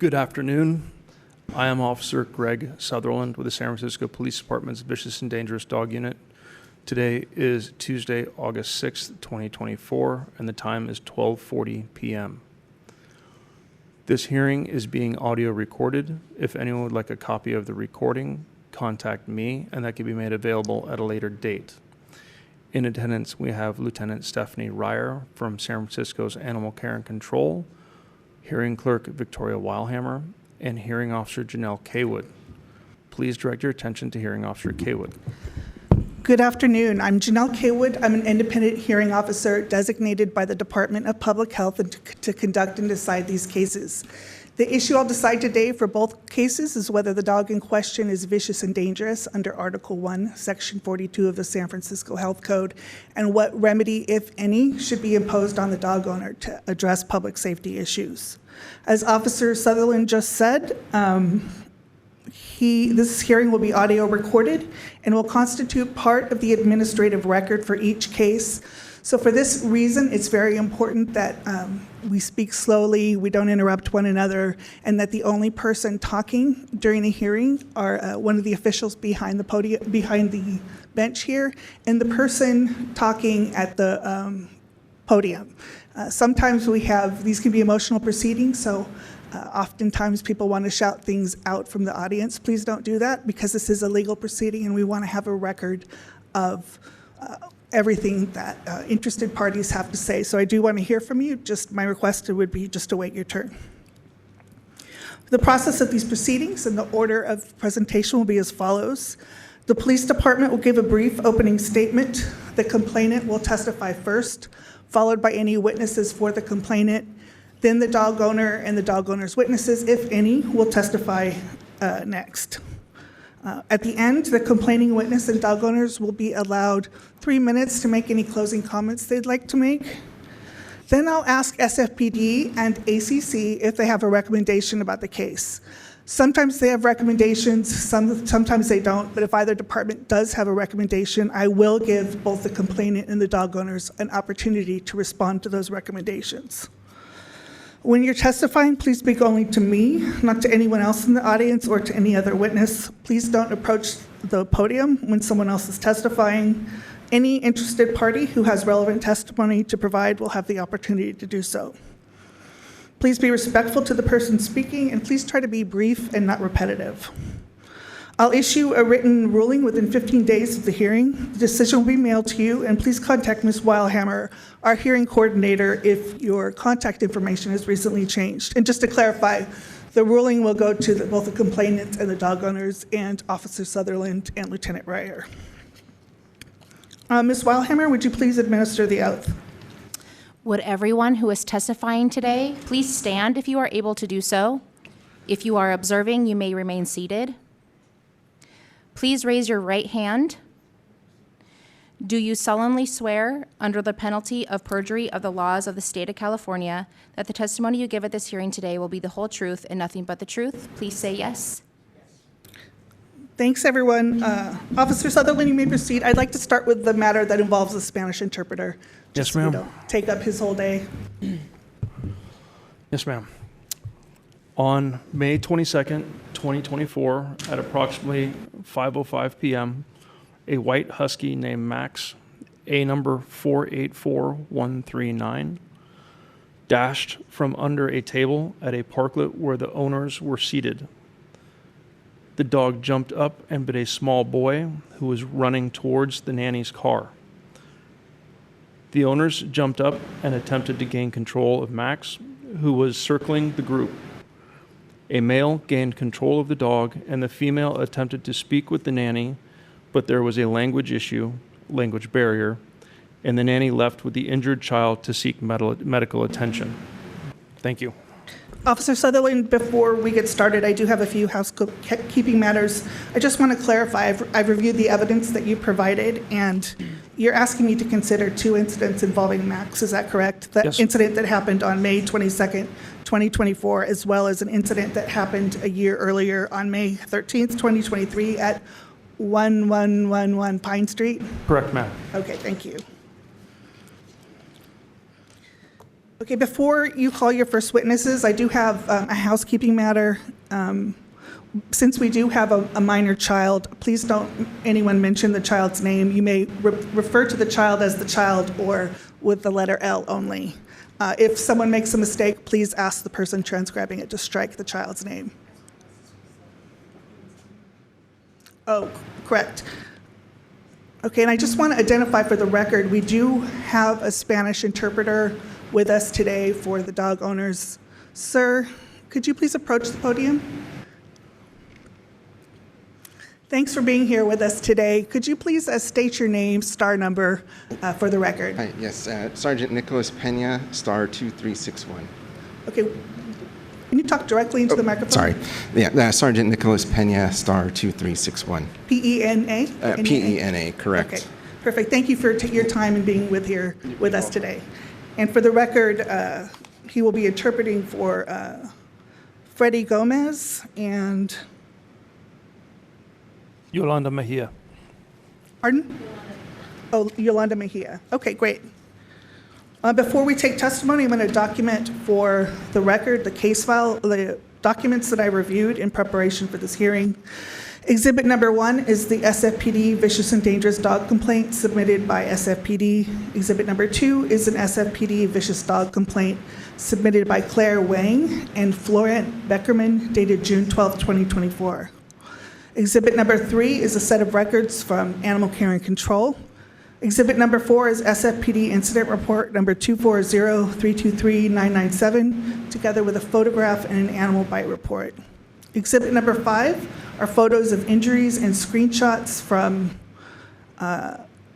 Good afternoon. I am Officer Greg Sutherland with the San Francisco Police Department's Vicious and Dangerous Dog Unit. Today is Tuesday, August 6th, 2024, and the time is 12:40 p.m. This hearing is being audio recorded. If anyone would like a copy of the recording, contact me, and that can be made available at a later date. In attendance, we have Lieutenant Stephanie Ryer from San Francisco's Animal Care and Control, Hearing Clerk Victoria Weilhammer, and Hearing Officer Janelle Kaywood. Please direct your attention to Hearing Officer Kaywood. Good afternoon. I'm Janelle Kaywood. I'm an independent hearing officer designated by the Department of Public Health to conduct and decide these cases. The issue I'll decide today for both cases is whether the dog in question is vicious and dangerous under Article 1, Section 42 of the San Francisco Health Code, and what remedy, if any, should be imposed on the dog owner to address public safety issues. As Officer Sutherland just said, this hearing will be audio recorded and will constitute part of the administrative record for each case. So for this reason, it's very important that we speak slowly, we don't interrupt one another, and that the only person talking during the hearing are one of the officials behind the podium, behind the bench here, and the person talking at the podium. Sometimes these can be emotional proceedings, so oftentimes people want to shout things out from the audience. Please don't do that, because this is a legal proceeding and we want to have a record of everything that interested parties have to say. So I do want to hear from you. Just my request would be just to wait your turn. The process of these proceedings and the order of presentation will be as follows. The police department will give a brief opening statement. The complainant will testify first, followed by any witnesses for the complainant. Then the dog owner and the dog owner's witnesses, if any, will testify next. At the end, the complaining witness and dog owners will be allowed 3 minutes to make any closing comments they'd like to make. Then I'll ask SFPD and ACC if they have a recommendation about the case. Sometimes they have recommendations, sometimes they don't, but if either department does have a recommendation, I will give both the complainant and the dog owners an opportunity to respond to those recommendations. When you're testifying, please speak only to me, not to anyone else in the audience or to any other witness. Please don't approach the podium when someone else is testifying. Any interested party who has relevant testimony to provide will have the opportunity to do so. Please be respectful to the person speaking, and please try to be brief and not repetitive. I'll issue a written ruling within 15 days of the hearing. The decision will be mailed to you, and please contact Ms. Weilhammer, our hearing coordinator, if your contact information has recently changed. And just to clarify, the ruling will go to both the complainant and the dog owners and Officer Sutherland and Lieutenant Ryer. Ms. Weilhammer, would you please administer the oath? Would everyone who is testifying today please stand if you are able to do so? If you are observing, you may remain seated. Please raise your right hand. Do you solemnly swear, under the penalty of perjury of the laws of the state of California, that the testimony you give at this hearing today will be the whole truth and nothing but the truth? Please say yes. Thanks, everyone. Officer Sutherland, you may proceed. I'd like to start with the matter that involves the Spanish interpreter. Yes, ma'am. So we don't take up his whole day. Yes, ma'am. On May 22nd, 2024, at approximately 5:05 p.m., a white Husky named Max, A number 484139, dashed from under a table at a parklet where the owners were seated. The dog jumped up and bit a small boy who was running towards the nanny's car. The owners jumped up and attempted to gain control of Max, who was circling the group. A male gained control of the dog, and the female attempted to speak with the nanny, but there was a language barrier, and the nanny left with the injured child to seek medical attention. Thank you. Officer Sutherland, before we get started, I do have a few housekeeping matters. I just want to clarify, I've reviewed the evidence that you provided, and you're asking me to consider 2 incidents involving Max, is that correct? The Yes. incident that happened on May 22nd, 2024, as well as an incident that happened a year earlier on May 13th, 2023 at 1111 Pine Street? Correct, ma'am. Okay, thank you. Okay, before you call your first witnesses, I do have a housekeeping matter. Since we do have a minor child, please don't anyone mention the child's name. You may refer to the child as the child or with the letter L only. If someone makes a mistake, please ask the person transcribing it to strike the child's name. Oh, correct. Okay, and I just want to identify for the record, we do have a Spanish interpreter with us today for the dog owners. Sir, could you please approach the podium? Thanks for being here with us today. Could you please state your name, star number, for the record? Hi, yes, Sergeant Nicholas Pena, star 2361. Okay, can you talk directly into the microphone? Sorry. Yeah, Sergeant Nicholas Pena, star 2361. P-E-N-A? P-E-N-A, correct. Okay, perfect. Thank you for your time and being with us today. And for the record, he will be interpreting for Freddie Gomez and... Yolanda Mejia. Pardon? Oh, Yolanda Mejia. Okay, great. Before we take testimony, I'm going to document for the record the case file, the documents that I reviewed in preparation for this hearing. Exhibit number 1 is the SFPD vicious and dangerous dog complaint submitted by SFPD. Exhibit number 2 is an SFPD vicious dog complaint submitted by Claire Wang and Florent Bekerman, dated June 12, 2024. Exhibit number 3 is a set of records from Animal Care and Control. Exhibit number 4 is SFPD Incident Report number 240-323-997, together with a photograph and an animal bite report. Exhibit number 5 are photos of injuries and screenshots from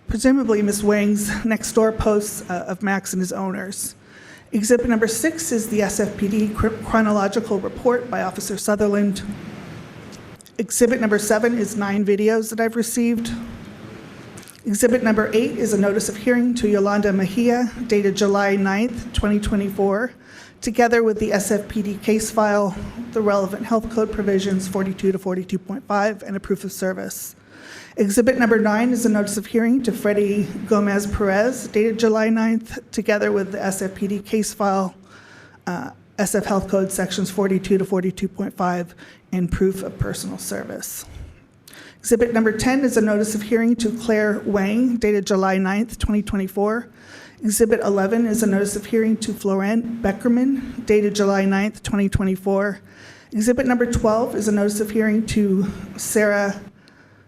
presumably Ms. Wang's next door posts of Max and his owners. Exhibit number 6 is the SFPD chronological report by Officer Sutherland. Exhibit number 7 is 9 videos that I've received. Exhibit number 8 is a notice of hearing to Yolanda Mejia, dated July 9th, 2024, together with the SFPD case file, the relevant health code provisions 42 to 42.5, and a proof of service. Exhibit number 9 is a notice of hearing to Freddie Gomez Perez, dated July 9th, together with the SFPD case file, SF Health Code sections 42 to 42.5, and proof of personal service. Exhibit number 10 is a notice of hearing to Claire Wang, dated July 9th, 2024. Exhibit 11 is a notice of hearing to Florent Bekerman, dated July 9th, 2024. Exhibit number 12 is a notice of hearing to Sarah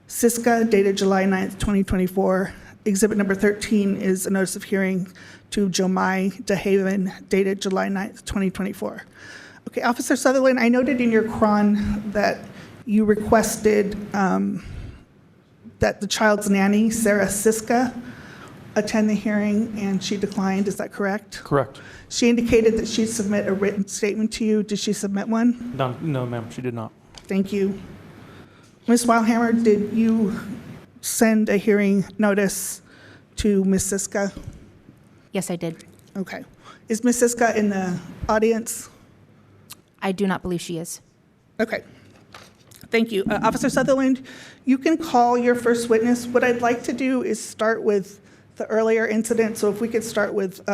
Siska, dated July 9th, 2024. Exhibit number 13 is a notice of hearing to Jomai DeHaven, dated July 9th, 2024. Okay, Officer Sutherland, I noted in your cron that you requested that the child's nanny, Sarah Siska, attend the hearing, and she declined. Is that correct? Correct. She indicated that she'd submit a written statement to you. Did she submit one? No, ma'am, she did not. Thank you. Ms. Weilhammer, did you send a hearing notice to Ms. Siska? Yes, I did. Okay. Is Ms. Siska in the audience? I do not believe she is. Okay. Thank you. Officer Sutherland, you can call your first witness. What I'd like to do is start with the earlier incident. So if we could start with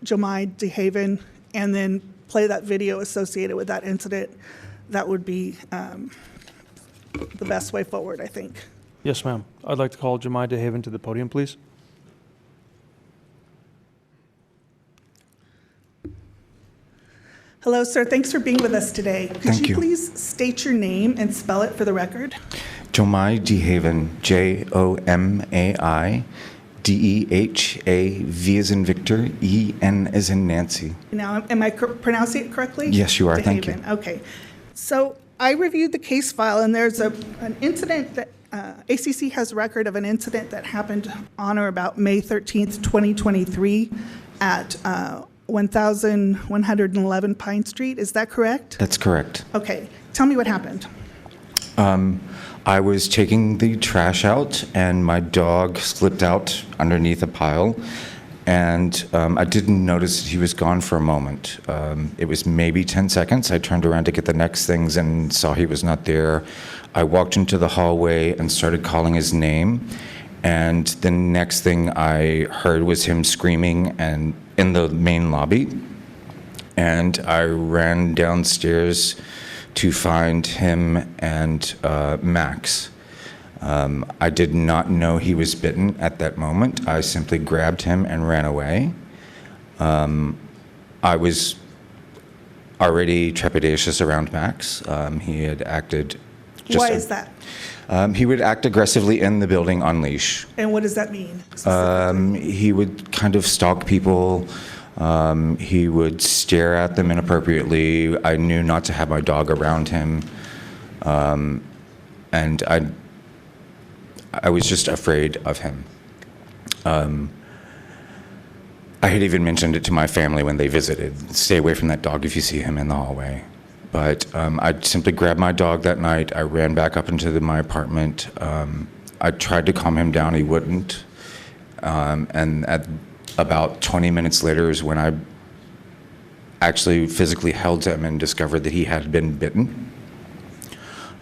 Jomai DeHaven and then play that video associated with that incident, that would be the best way forward, I think. Yes, ma'am. I'd like to call Jomai DeHaven to the podium, please. Hello, sir. Thanks for being with us today. Could you please state your name and spell it for the record? Jomai DeHaven, Jomai DeHav as in Victor, En as in Nancy. Now, am I pronouncing it correctly? Yes, you are. DeHaven. Thank you. Okay. So I reviewed the case file, and there's an incident that ACC has a record of an incident that happened on or about May 13th, 2023 at 1111 Pine Street. Is that correct? That's correct. Okay. Tell me what happened. I was taking the trash out, and my dog slipped out underneath a pile, and I didn't notice that he was gone for a moment. It was maybe 10 seconds. I turned around to get the next things and saw he was not there. I walked into the hallway and started calling his name, and the next thing I heard was him screaming and in the main lobby, and I ran downstairs to find him and Max. I did not know he was bitten at that moment. I simply grabbed him and ran away. I was already trepidatious around Max. He had acted just... Why is that? He would act aggressively in the building on leash. And what does that mean? He would kind of stalk people. He would stare at them inappropriately. I knew not to have my dog around him. And I was just afraid of him. I had even mentioned it to my family when they visited. Stay away from that dog if you see him in the hallway. But I simply grabbed my dog that night. I ran back up into my apartment. I tried to calm him down. He wouldn't. And at about 20 minutes later is when I actually physically held him and discovered that he had been bitten.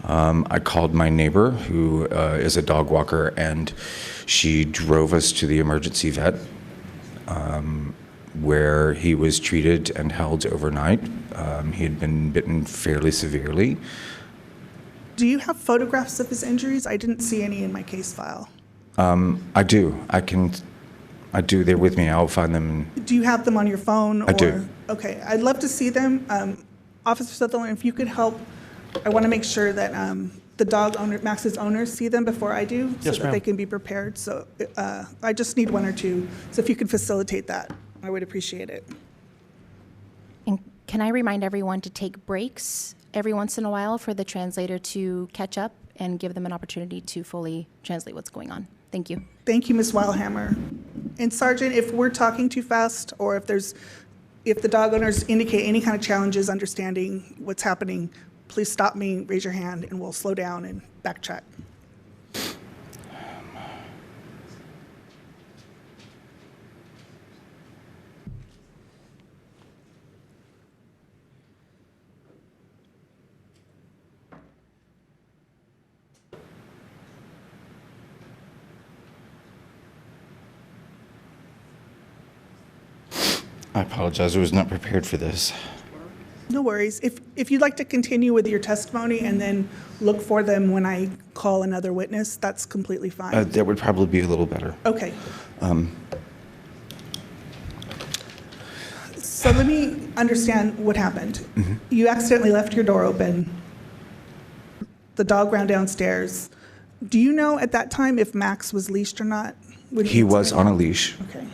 I called my neighbor, who is a dog walker, and she drove us to the emergency vet, where he was treated and held overnight. He had been bitten fairly severely. Do you have photographs of his injuries? I didn't see any in my case file. I do. I do. They're with me. I'll find them. Do you have them on your phone? I do. Okay. I'd love to see them. Officer Sutherland, if you could help, I want to make sure that the dog owner, Max's owners, see them before I do, so Yes, that ma'am. they can be prepared. So I just need one or two. So if you could facilitate that, I would appreciate it. And can I remind everyone to take breaks every once in a while for the translator to catch up and give them an opportunity to fully translate what's going on? Thank you. Thank you, Ms. Weilhammer. And Sergeant, if we're talking too fast, or if the dog owners indicate any kind of challenges understanding what's happening, please stop me, raise your hand, and we'll slow down and backtrack. I apologize. I was not prepared for this. No worries. If you'd like to continue with your testimony and then look for them when I call another witness, that's completely fine. That would probably be a little better. Okay. So let me understand what happened. Mm-hmm. You accidentally left your door open. The dog ran downstairs. Do you know at that time if Max was leashed or not? He was on a leash. Okay.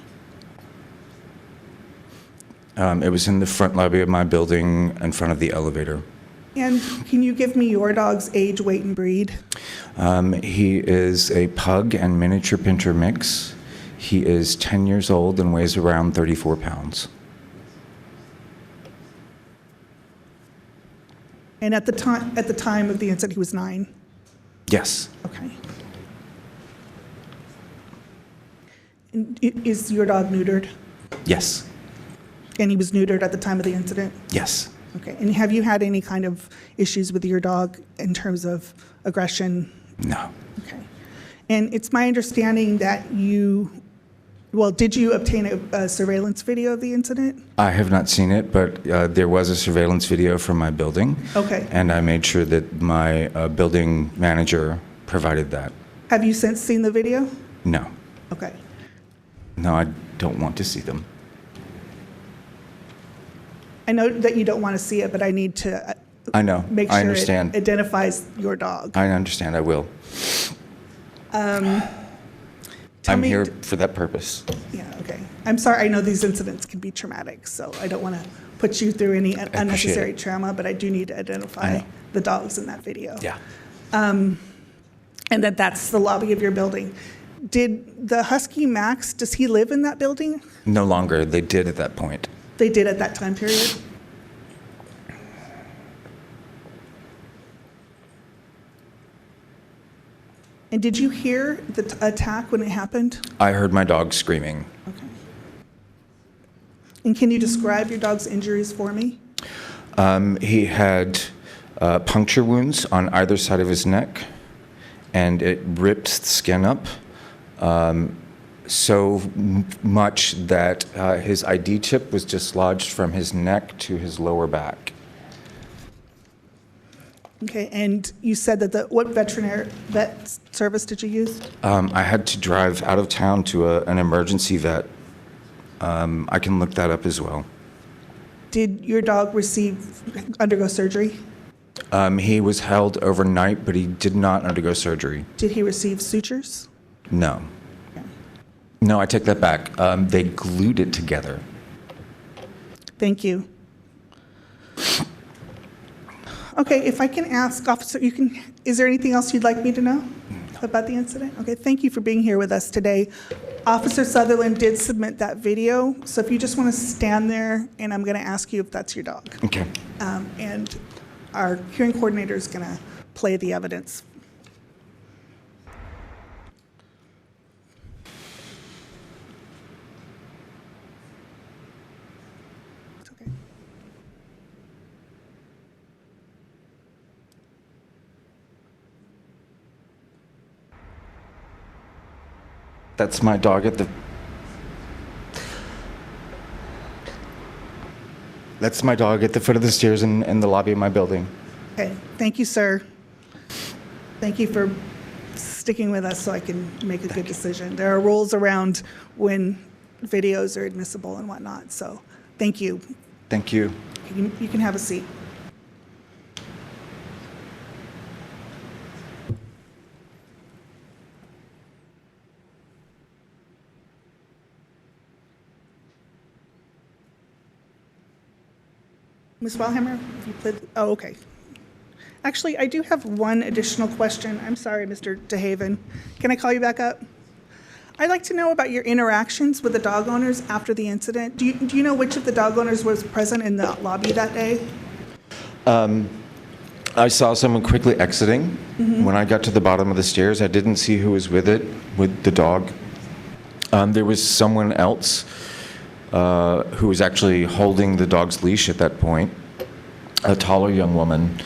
It was in the front lobby of my building in front of the elevator. And can you give me your dog's age, weight, and breed? He is a pug and miniature pincher mix. He is 10 years old and weighs around 34 pounds. And at the time of the incident, he was 9? Yes. Okay. And is your dog neutered? Yes. And he was neutered at the time of the incident? Yes. Okay. And have you had any kind of issues with your dog in terms of aggression? No. Okay. And it's my understanding that did you obtain a surveillance video of the incident? I have not seen it, but there was a surveillance video from my building. Okay. And I made sure that my building manager provided that. Have you since seen the video? No. Okay. No, I don't want to see them. I know that you don't want to see it, but I need to I know. make sure I understand. it identifies your dog. I understand. I will. I'm me- here for that purpose. Yeah, okay. I'm sorry, I know these incidents can be traumatic, so I don't want to put you through any unnecessary it. trauma, but I do need to I identify know. the dogs in that video. Yeah. And that's the lobby of your building. Did the Husky Max, does he live in that building? No longer. They did at that point. They did at that time period? And did you hear the attack when it happened? I heard my dog screaming. Okay. And can you describe your dog's injuries for me? He had puncture wounds on either side of his neck, and it ripped the skin up. so much that his ID chip was dislodged from his neck to his lower back. Okay, and you said that what vet service did you use? I had to drive out of town to an emergency vet. I can look that up as well. Did your dog undergo surgery? He was held overnight, but he did not undergo surgery. Did he receive sutures? No. No, I take that back. They glued it together. Thank you. Okay, if I can ask, Officer, is there anything else you'd like me to know about the incident? Okay, thank you for being here with us today. Officer Sutherland did submit that video, so if you just want to stand there, and I'm going to ask you if that's your dog. Okay. And our hearing coordinator is going to play the evidence. It's okay. That's my dog at the... That's my dog at the foot of the stairs in the lobby of my building. Okay, thank you, sir. Thank you for sticking with us so I can make a good decision. There are rules around when videos are admissible and whatnot, so thank you. Thank you. You can have a seat. Ms. Wellhammer, if you played, oh, okay. Actually, I do have one additional question. I'm sorry, Mr. DeHaven. Can I call you back up? I'd like to know about your interactions with the dog owners after the incident. Do you know which of the dog owners was present in the lobby that day? I saw someone quickly exiting. When I got to the bottom of the stairs, I didn't see who was with the dog. There was someone else who was actually holding the dog's leash at that point, a taller young woman,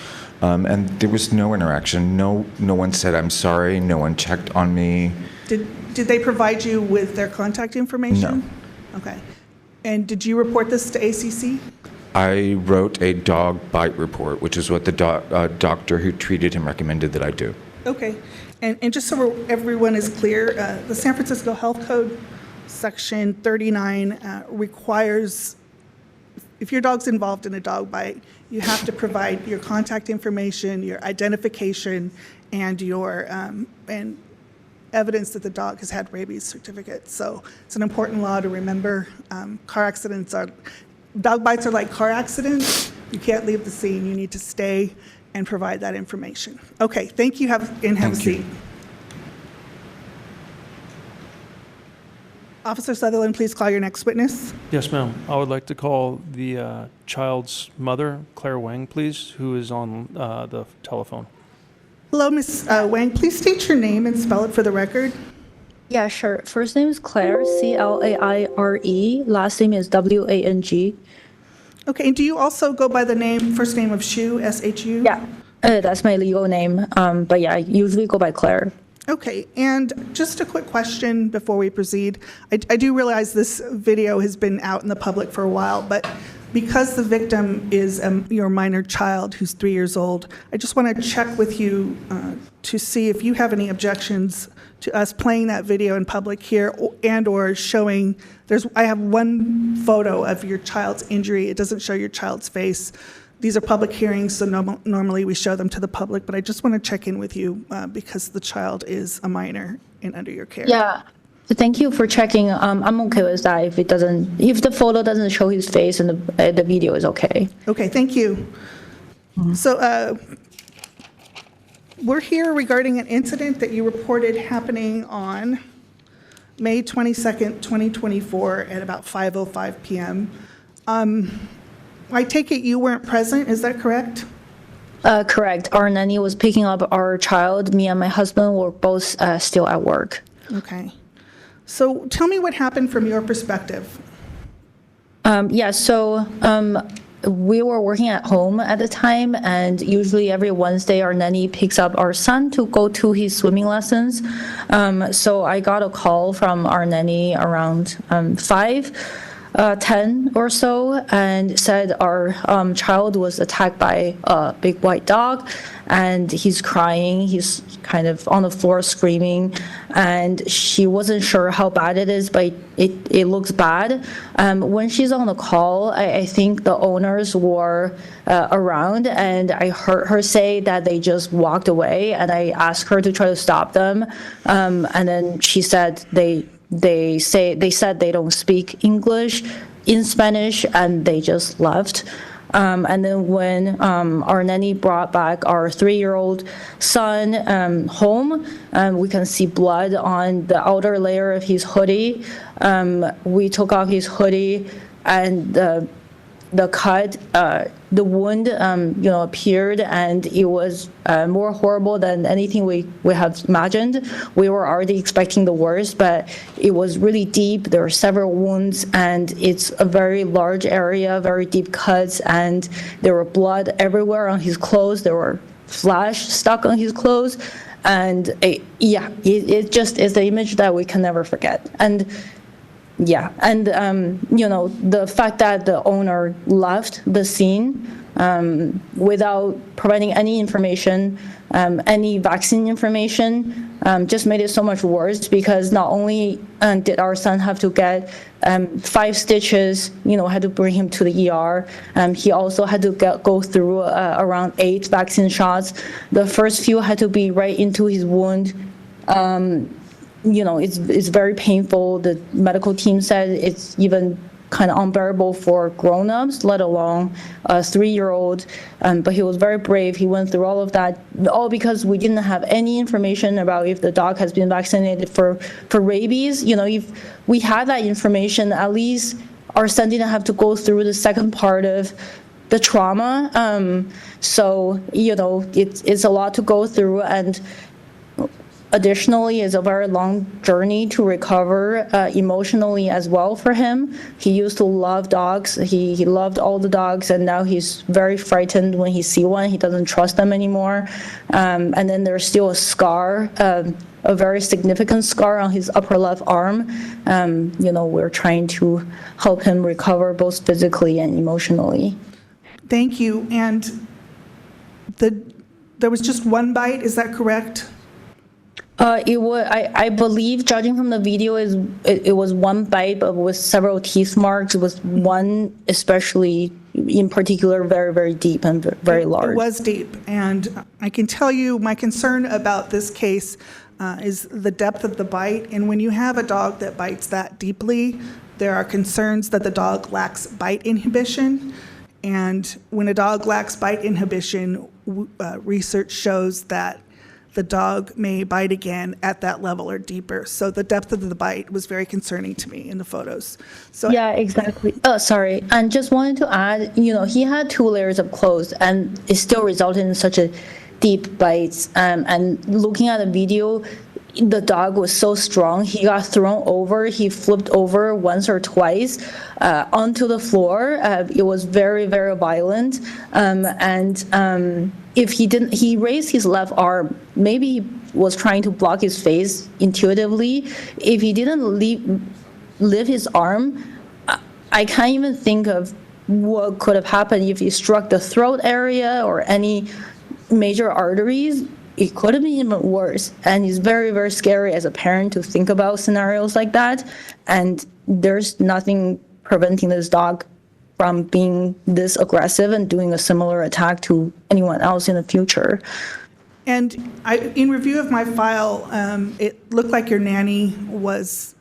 and there was no interaction. No one said, "I'm sorry." No one checked on me. Did they provide you with their contact information? No. Okay. And did you report this to ACC? I wrote a dog bite report, which is what the doctor who treated him recommended that I do. Okay. And just so everyone is clear, the San Francisco Health Code Section 39 requires, if your dog's involved in a dog bite, you have to provide your contact information, your identification, and your and evidence that the dog has had rabies certificate. So it's an important law to remember. Dog bites are like car accidents. You can't leave the scene. You need to stay and provide that information. Okay, thank you. Have a seat. Officer Sutherland, please call your next witness. Yes, ma'am. I would like to call the child's mother, Claire Wang, please, who is on the telephone. Hello, Ms. Wang. Please state your name and spell it for the record. Yeah, sure. First name is Claire, Claire. Last name is Wang. Okay, and do you also go by the first name of Shu, S-H-U? Yeah, that's my legal name. But yeah, I usually go by Claire. Okay, and just a quick question before we proceed. I do realize this video has been out in the public for a while, but because the victim is your minor child who's 3 years old, I just want to check with you to see if you have any objections to us playing that video in public here and or showing, I have one photo of your child's injury. It doesn't show your child's face. These are public hearings, so normally we show them to the public, but I just want to check in with you because the child is a minor and under your care. Yeah. So thank you for checking. I'm okay with that if the photo doesn't show his face and the video is okay. Okay, thank you. So we're here regarding an incident that you reported happening on May 22nd, 2024 at about 5:05 p.m. I take it you weren't present, is that correct? Correct. Our nanny was picking up our child. Me and my husband were both still at work. Okay. So tell me what happened from your perspective. So we were working at home at the time, and usually every Wednesday our nanny picks up our son to go to his swimming lessons. So I got a call from our nanny around 5:10 or so, and said our child was attacked by a big white dog, and he's crying. He's kind of on the floor screaming, and she wasn't sure how bad it is, but it looks bad. When she's on the call, I think the owners were around, and I heard her say that they just walked away, and I asked her to try to stop them, and then she said they said they don't speak English in Spanish, and they just left. And then when our nanny brought back our 3-year-old son home, we can see blood on the outer layer of his hoodie. We took off his hoodie, and the cut, the wound, appeared, and it was more horrible than anything we have imagined. We were already expecting the worst, but it was really deep. There were several wounds, and it's a very large area, very deep cuts, and there were blood everywhere on his clothes. There were flash stuck on his clothes, and it just is the image that we can never forget. And yeah, and the fact that the owner left the scene without providing any information, any vaccine information, just made it so much worse, because not only did our son have to get 5 stitches, had to bring him to the ER, he also had to go through around 8 vaccine shots. The first few had to be right into his wound. It's very painful. The medical team said it's even kind of unbearable for grown-ups, let alone a 3-year-old. But he was very brave. He went through all of that, all because we didn't have any information about if the dog has been vaccinated for rabies. If we had that information, at least our son didn't have to go through the second part of the trauma. So it's a lot to go through, and additionally, it's a very long journey to recover emotionally as well for him. He used to love dogs. He loved all the dogs, and now he's very frightened when he sees one. He doesn't trust them anymore. And then there's still a scar, a very significant scar on his upper left arm. We're trying to help him recover both physically and emotionally. Thank you. And there was just one bite, is that correct? I believe, judging from the video, it was one bite, but with several teeth marks. It was one, especially in particular, very, very deep and very large. It was deep, and I can tell you my concern about this case is the depth of the bite. And when you have a dog that bites that deeply, there are concerns that the dog lacks bite inhibition. And when a dog lacks bite inhibition, research shows that the dog may bite again at that level or deeper. So the depth of the bite was very concerning to me in the photos. So yeah, exactly. Oh, sorry. And just wanted to add, he had 2 layers of clothes, and it still resulted in such a deep bite. And looking at the video, the dog was so strong. He got thrown over. He flipped over once or twice onto the floor. It was very, very violent. If he raised his left arm, maybe he was trying to block his face intuitively. If he didn't lift his arm, I can't even think of what could have happened if he struck the throat area or any major arteries. It could have been even worse. And it's very, very scary as a parent to think about scenarios like that. And there's nothing preventing this dog from being this aggressive and doing a similar attack to anyone else in the future. And in review of my file, it looked like your nanny was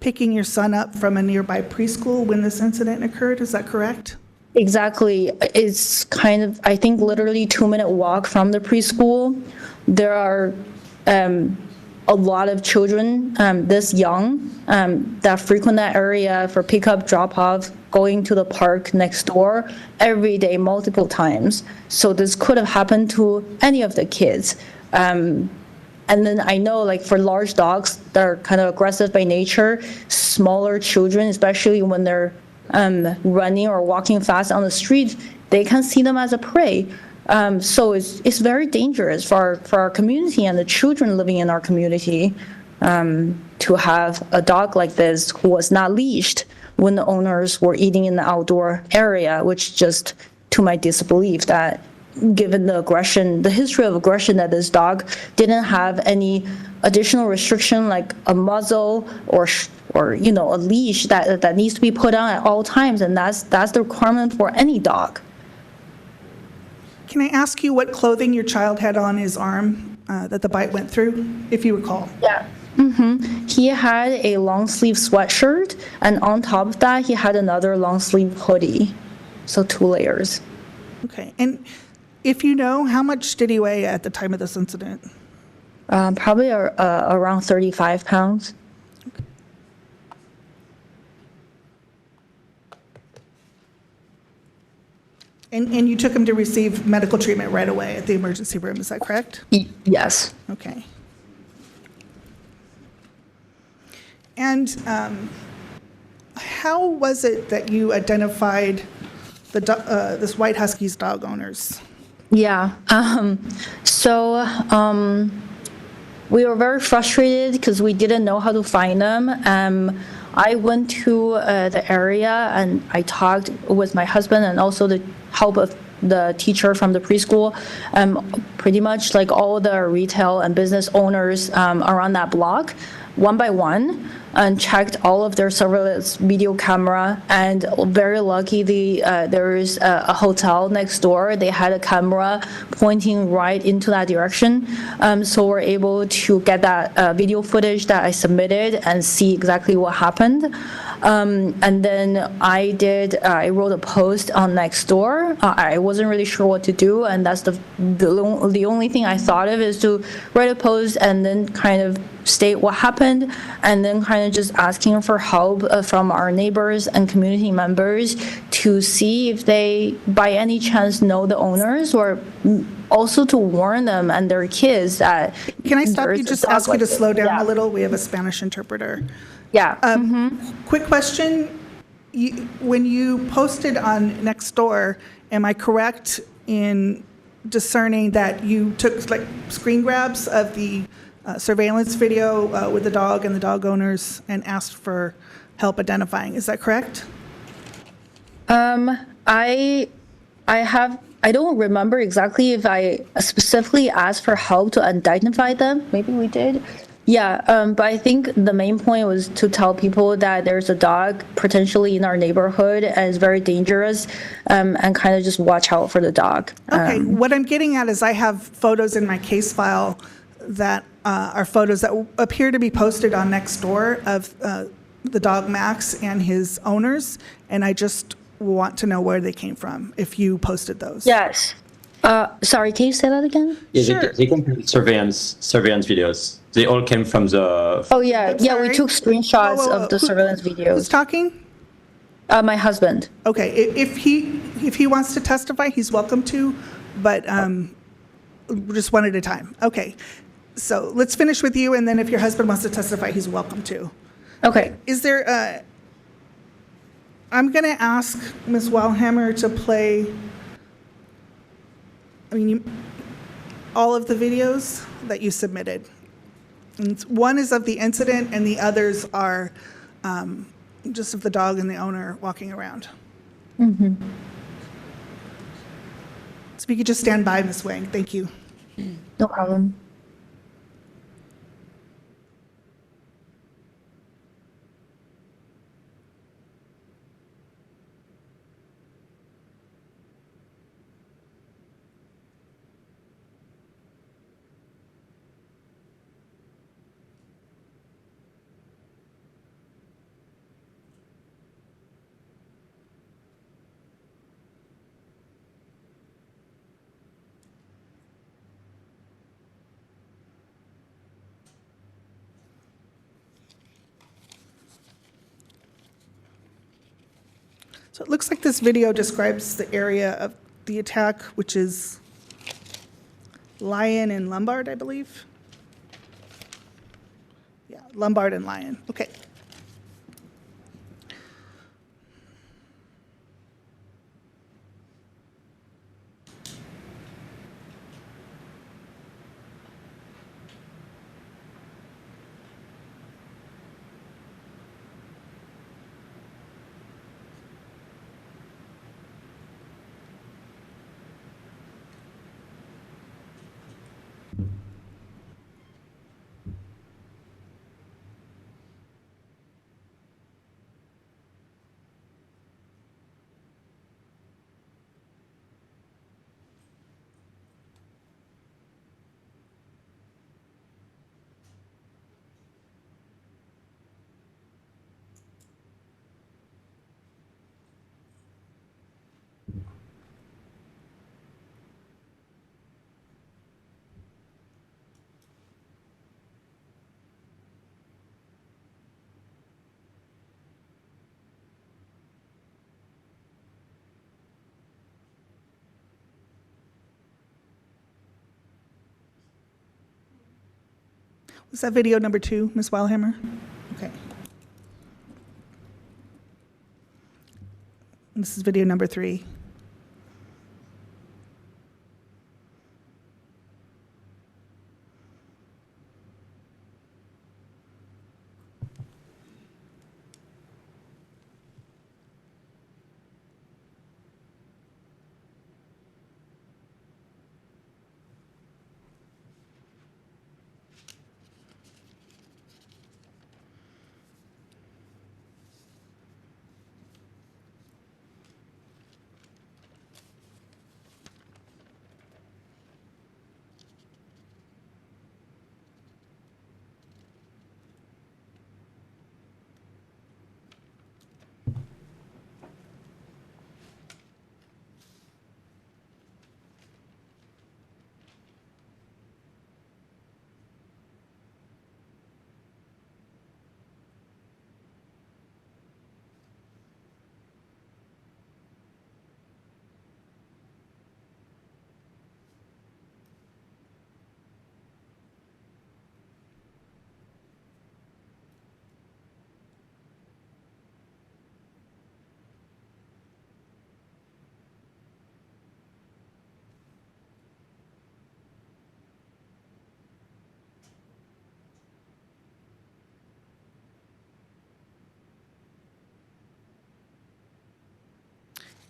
picking your son up from a nearby preschool when this incident occurred. Is that correct? Exactly. It's kind of, I think, literally 2-minute walk from the preschool. There are a lot of children this young that frequent that area for pickup, drop-off, going to the park next door every day, multiple times. So this could have happened to any of the kids. And then I know, like, for large dogs that are kind of aggressive by nature, smaller children, especially when they're running or walking fast on the street, they can see them as a prey. So it's very dangerous for our community and the children living in our community to have a dog like this who was not leashed when the owners were eating in the outdoor area, which just to my disbelief that given the aggression, the history of aggression, that this dog didn't have any additional restriction like a muzzle or a leash that needs to be put on at all times, and that's the requirement for any dog. Can I ask you what clothing your child had on his arm that the bite went through, if you recall? Yeah. He had a long sleeve sweatshirt, and on top of that, he had another long sleeve hoodie. So 2 layers. Okay. And if you know, how much did he weigh at the time of this incident? Probably around 35 pounds. And you took him to receive medical treatment right away at the emergency room, is that correct? Yes. Okay. And how was it that you identified this white Husky's dog owners? Yeah. We were very frustrated because we didn't know how to find them. I went to the area and I talked with my husband and also the help of the teacher from the preschool, pretty much like all the retail and business owners around that block, one by one, and checked all of their surveillance video camera. And very lucky, there is a hotel next door. They had a camera pointing right into that direction. So we're able to get that video footage that I submitted and see exactly what happened. And then I wrote a post on Nextdoor. I wasn't really sure what to do, and that's the only thing I thought of is to write a post and then kind of state what happened, and then kind of just asking for help from our neighbors and community members to see if they by any chance know the owners, or also to warn them and their kids that. Can I stop you, just ask you to slow down Yeah. a little? We have a Spanish interpreter. Yeah. Quick question. When you posted on Nextdoor, am I correct in discerning that you took like screen grabs of the surveillance video with the dog and the dog owners and asked for help identifying? Is that correct? I don't remember exactly if I specifically asked for help to identify them. Maybe we did. Yeah, but I think the main point was to tell people that there's a dog potentially in our neighborhood and it's very dangerous, and kind of just watch out for the dog. Okay, what I'm getting at is I have photos in my case file that are photos that appear to be posted on Nextdoor of the dog Max and his owners, and I just want to know where they came from, if you posted those. Yes. Sorry, can you say that again? Yeah, Sure. they came from surveillance videos. They all came from the. Oh, yeah. I'm Yeah, we sorry? took screenshots Whoa, whoa, whoa. of the surveillance Who's videos. talking? My husband. Okay, if he wants to testify, he's welcome to, but just one at a time. Okay, so let's finish with you, and then if your husband wants to testify, he's welcome to. Okay. Is there I'm going to ask Ms. Wellhammer to play, all of the videos that you submitted. And one is of the incident, and the others are just of the dog and the owner walking around. So if you could just stand by, Ms. Wang, thank you. No problem. So it looks like this video describes the area of the attack, which is Lyon and Lombard, I believe. Yeah, Lombard and Lyon. Okay. Was that video number 2, Ms. Weilhammer? Okay. And this is video number 3.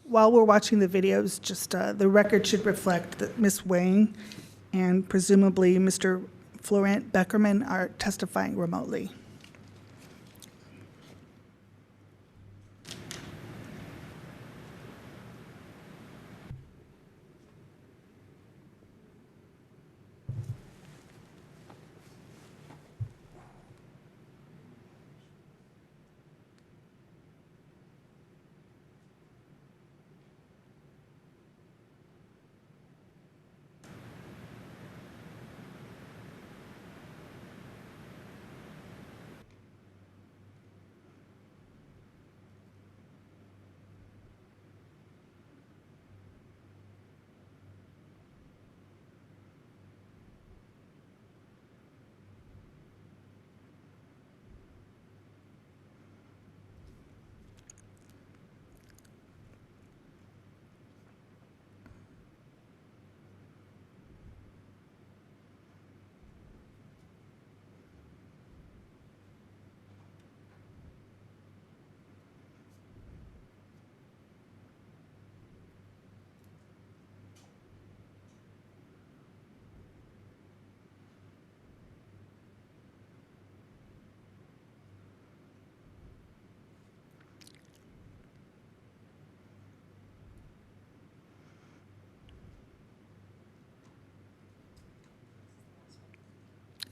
While we're watching the videos, just the record should reflect that Ms. Wang and presumably Mr. Florent Bekerman are testifying remotely.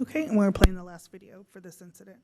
Okay, and we're playing the last video for this incident.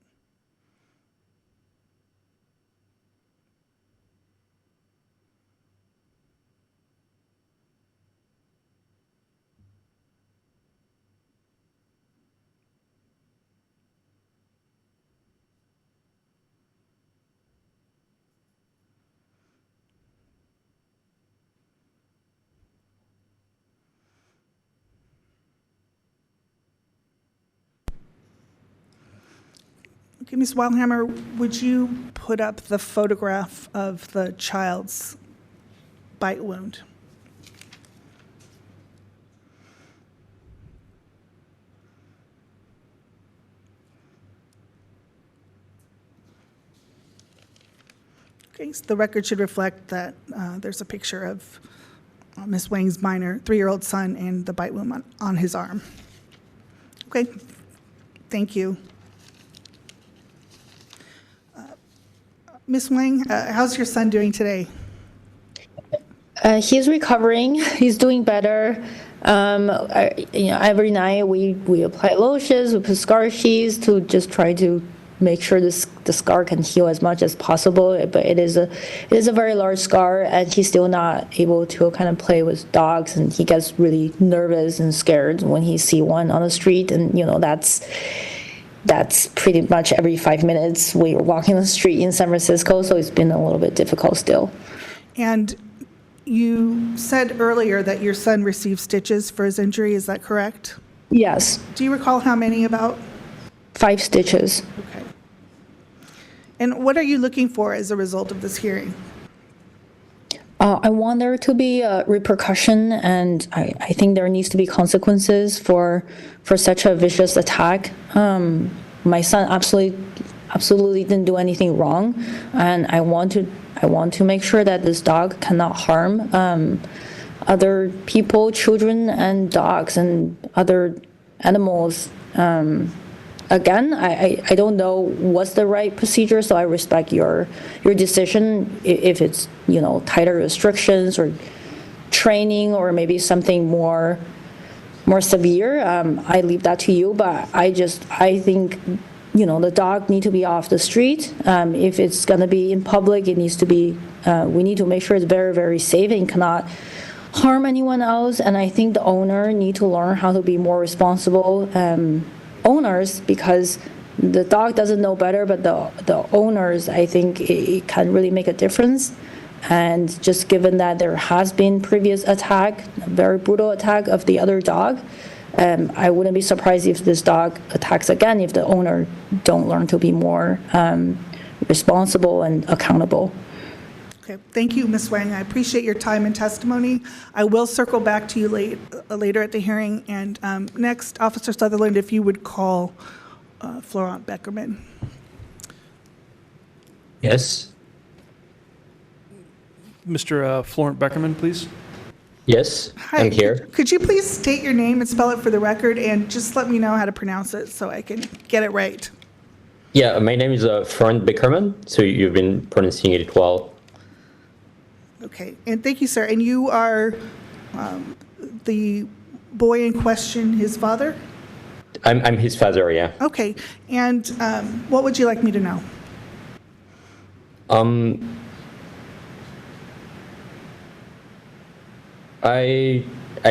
Okay, Ms. Weilhammer, would you put up the photograph of the child's bite wound? Okay, so the record should reflect that there's a picture of Ms. Wang's minor 3-year-old son and the bite wound on his arm. Okay, thank you. Ms. Wang, how's your son doing today? He's recovering. He's doing better. Every night we apply lotions, we put scar sheets to just try to make sure the scar can heal as much as possible. But it is a very large scar, and he's still not able to kind of play with dogs, and he gets really nervous and scared when he see one on the street, and that's pretty much every 5 minutes we're walking the street in San Francisco, so it's been a little bit difficult still. And you said earlier that your son received stitches for his injury, is that correct? Yes. Do you recall how many about? 5 stitches. Okay. And what are you looking for as a result of this hearing? I want there to be a repercussion, and I think there needs to be consequences for such a vicious attack. My son absolutely didn't do anything wrong, and I want to make sure that this dog cannot harm other people, children, and dogs, and other animals. Again, I don't know what's the right procedure, so I respect your decision. If it's, tighter restrictions or training or maybe something more severe, I leave that to you. But I think, the dog need to be off the street. If it's going to be in public, it needs to be, we need to make sure it's very, very safe and cannot harm anyone else. And I think the owner need to learn how to be more responsible owners, because the dog doesn't know better, but the owners, I think it can really make a difference. And just given that there has been previous attack, a very brutal attack of the other dog, I wouldn't be surprised if this dog attacks again if the owner don't learn to be more responsible and accountable. Okay, thank you, Ms. Wang. I appreciate your time and testimony. I will circle back to you later at the hearing. And next, Officer Sutherland, if you would call Florent Bekerman. Yes. Mr. Florent Bekerman, please. Yes, Hi, I'm here. Could you please state your name and spell it for the record, and just let me know how to pronounce it so I can get it right? Yeah, my name is Florent Bekerman, so you've been pronouncing it well. Okay, and thank you, sir. And you are the boy in question, his father? I'm his father, yeah. Okay, and what would you like me to know? I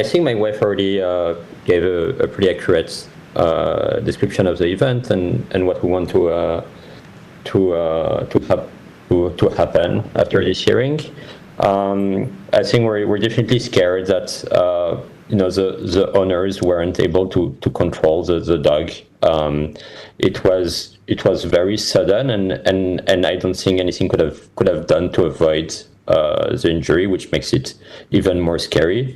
think my wife already gave a pretty accurate description of the event and what we want to happen after this hearing. I think we're definitely scared that the owners weren't able to control the dog. It was very sudden, and I don't think anything could have done to avoid the injury, which makes it even more scary.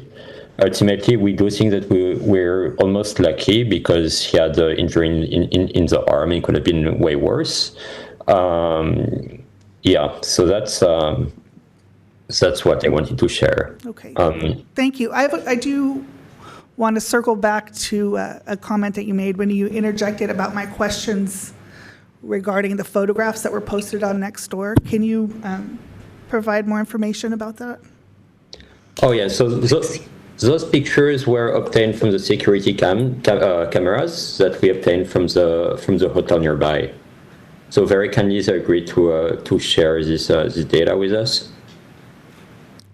Ultimately, we do think that we're almost lucky because he had the injury in the arm. It could have been way worse. So that's what I wanted to share. Okay, thank you. I do want to circle back to a comment that you made when you interjected about my questions regarding the photographs that were posted on Nextdoor. Can you provide more information about that? Oh yeah, so those pictures were obtained from the security cameras that we obtained from the hotel nearby. So very kindly, they agreed to share this data with us.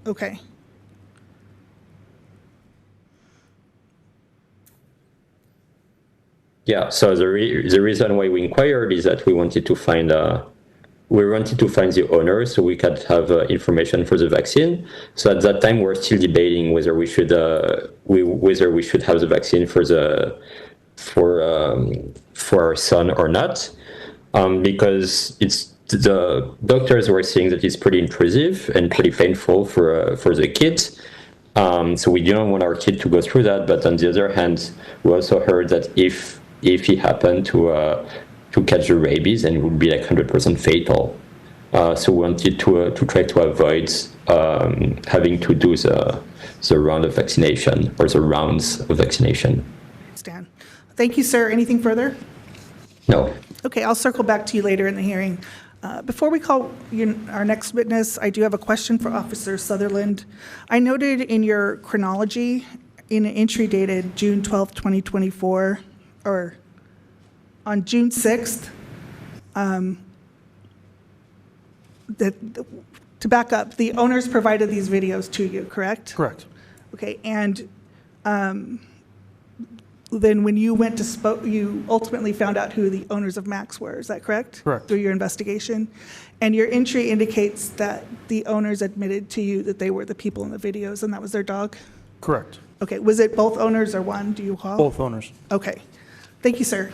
Okay. Yeah. So the reason why we inquired is that we wanted to find the owner so we could have information for the vaccine. So at that time, we're still debating whether we should have the vaccine for our son or not, because the doctors were saying that it's pretty intrusive and pretty painful for the kids. So we don't want our kid to go through that. But on the other hand, we also heard that if he happened to catch the rabies, then it would be like 100% fatal. So we wanted to try to avoid having to do the round of vaccination or the rounds of vaccination. Stan. Thank you, sir. Anything further? No. Okay, I'll circle back to you later in the hearing. Before we call our next witness, I do have a question for Officer Sutherland. I noted in your chronology, in an entry dated June 12, 2024, or on June 6th, to back up, the owners provided these videos to you, correct? Correct. Okay, and then when you went to you ultimately found out who the owners of Max were, is that correct? Correct. Through your investigation. And your entry indicates that the owners admitted to you that they were the people in the videos and that was their dog? Correct. Okay, was it both owners or one, do you recall? Both owners. Okay, thank you, sir.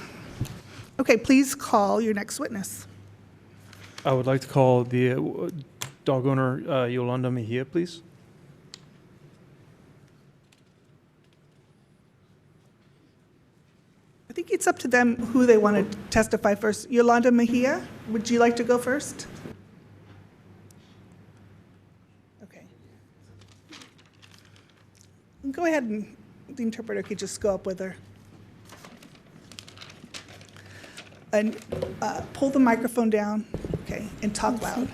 Okay, please call your next witness. I would like to call the dog owner, Yolanda Mejia, please. I think it's up to them who they want to testify first. Yolanda Mejia, would you like to go first? Okay. Go ahead, and the interpreter could just go up with her. And pull the microphone down, okay, and talk loud.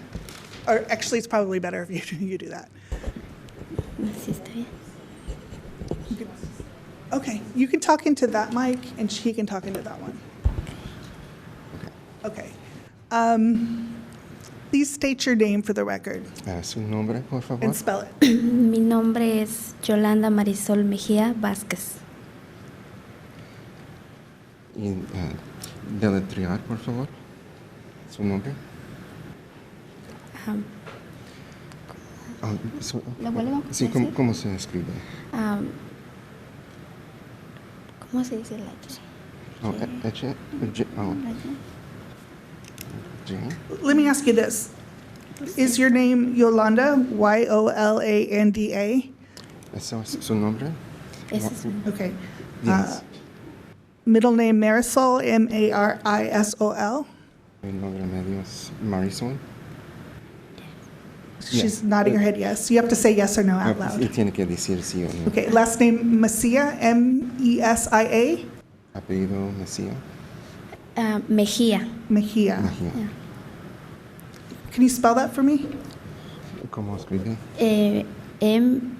Or actually, it's probably better if you do that. Okay, you can talk into that mic, and she can talk into that one. Okay. Please state your name for the record Su nombre, por favor. and spell it. Mi nombre es Yolanda Marisol Mejía Vázquez. Y deletrear, por favor. Su nombre. ¿Lo vuelvo a Sí, decir? ¿cómo se escribe? ¿Cómo se dice leche? Oh, J. Let me ask you this. Is your name Yolanda, Yolanda? ¿Eso es su nombre? Ese es mi- Okay. Yes. Middle name Marisol, Marisol? Mi nombre medio es Marisol. She's nodding her head yes. You have to say yes or no out Y loud. tiene que decir sí o no. Okay, last name Mejia, Mesia? Apellido Mejia. Mejía. Mejia. Mejia. Can you spell that for me? ¿Cómo escribe? M-E-J-I-A.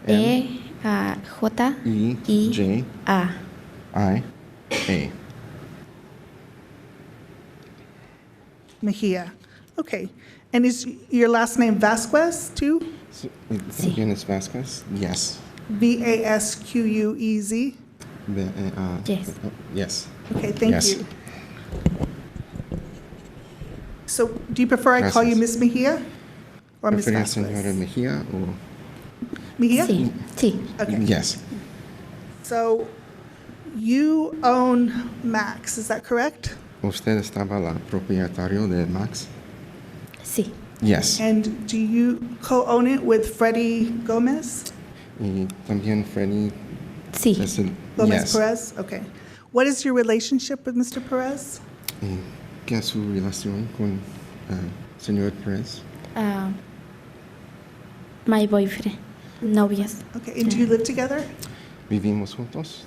I-A. Mejia. Okay. And is your last name Vasquez too? ¿También es Vasquez? Yes. Vasquez? Yes. Yes. Okay, thank Yes. you. So do you prefer I call you Miss Mejia or Miss ¿Prefiere señora Vasquez? Mejia o...? Mejia? Sí, sí. Okay. Yes. So you own Max, is that correct? ¿Usted estaba la propietario de Max? Sí. Yes. And do you co-own it with Freddie Gomez? Y también Freddy Sí. es el... Gomez Yes. Perez? Okay. What is your relationship with Mr. Perez? ¿Y qué es su relación con señor Perez? My boyfriend. Novias. Okay, and do you live together? ¿Vivimos juntos?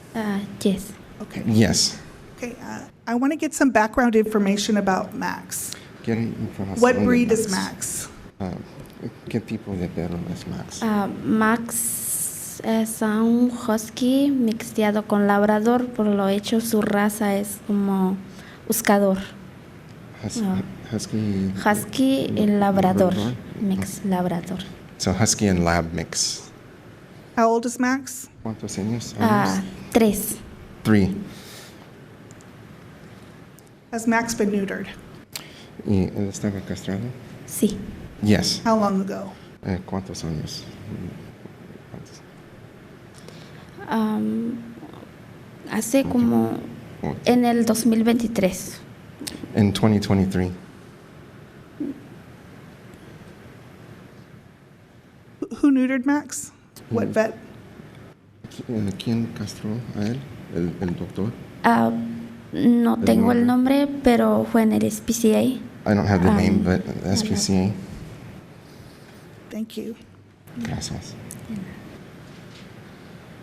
Yes. Okay. Yes. Okay, I want to get some background information about Max. ¿Quiere información What de breed is Max? ¿Qué tipo de perro es Max? Max es un husky mixteado con labrador, por lo hecho su raza es como buscador. Husky... Husky y labrador. Mix labrador. So Husky and Lab mix. How old is Max? ¿Cuántos años? 3. 3. Has Max been neutered? ¿Y él estaba castrado? Sí. Yes. How long ago? ¿Cuántos años? Hace como en el 2023. In 2023. Who neutered Max? What vet? ¿Quién castró a él? ¿El doctor? No tengo el nombre, pero fue en el SPCA. I don't have the name, but SPCA. Thank you. Gracias.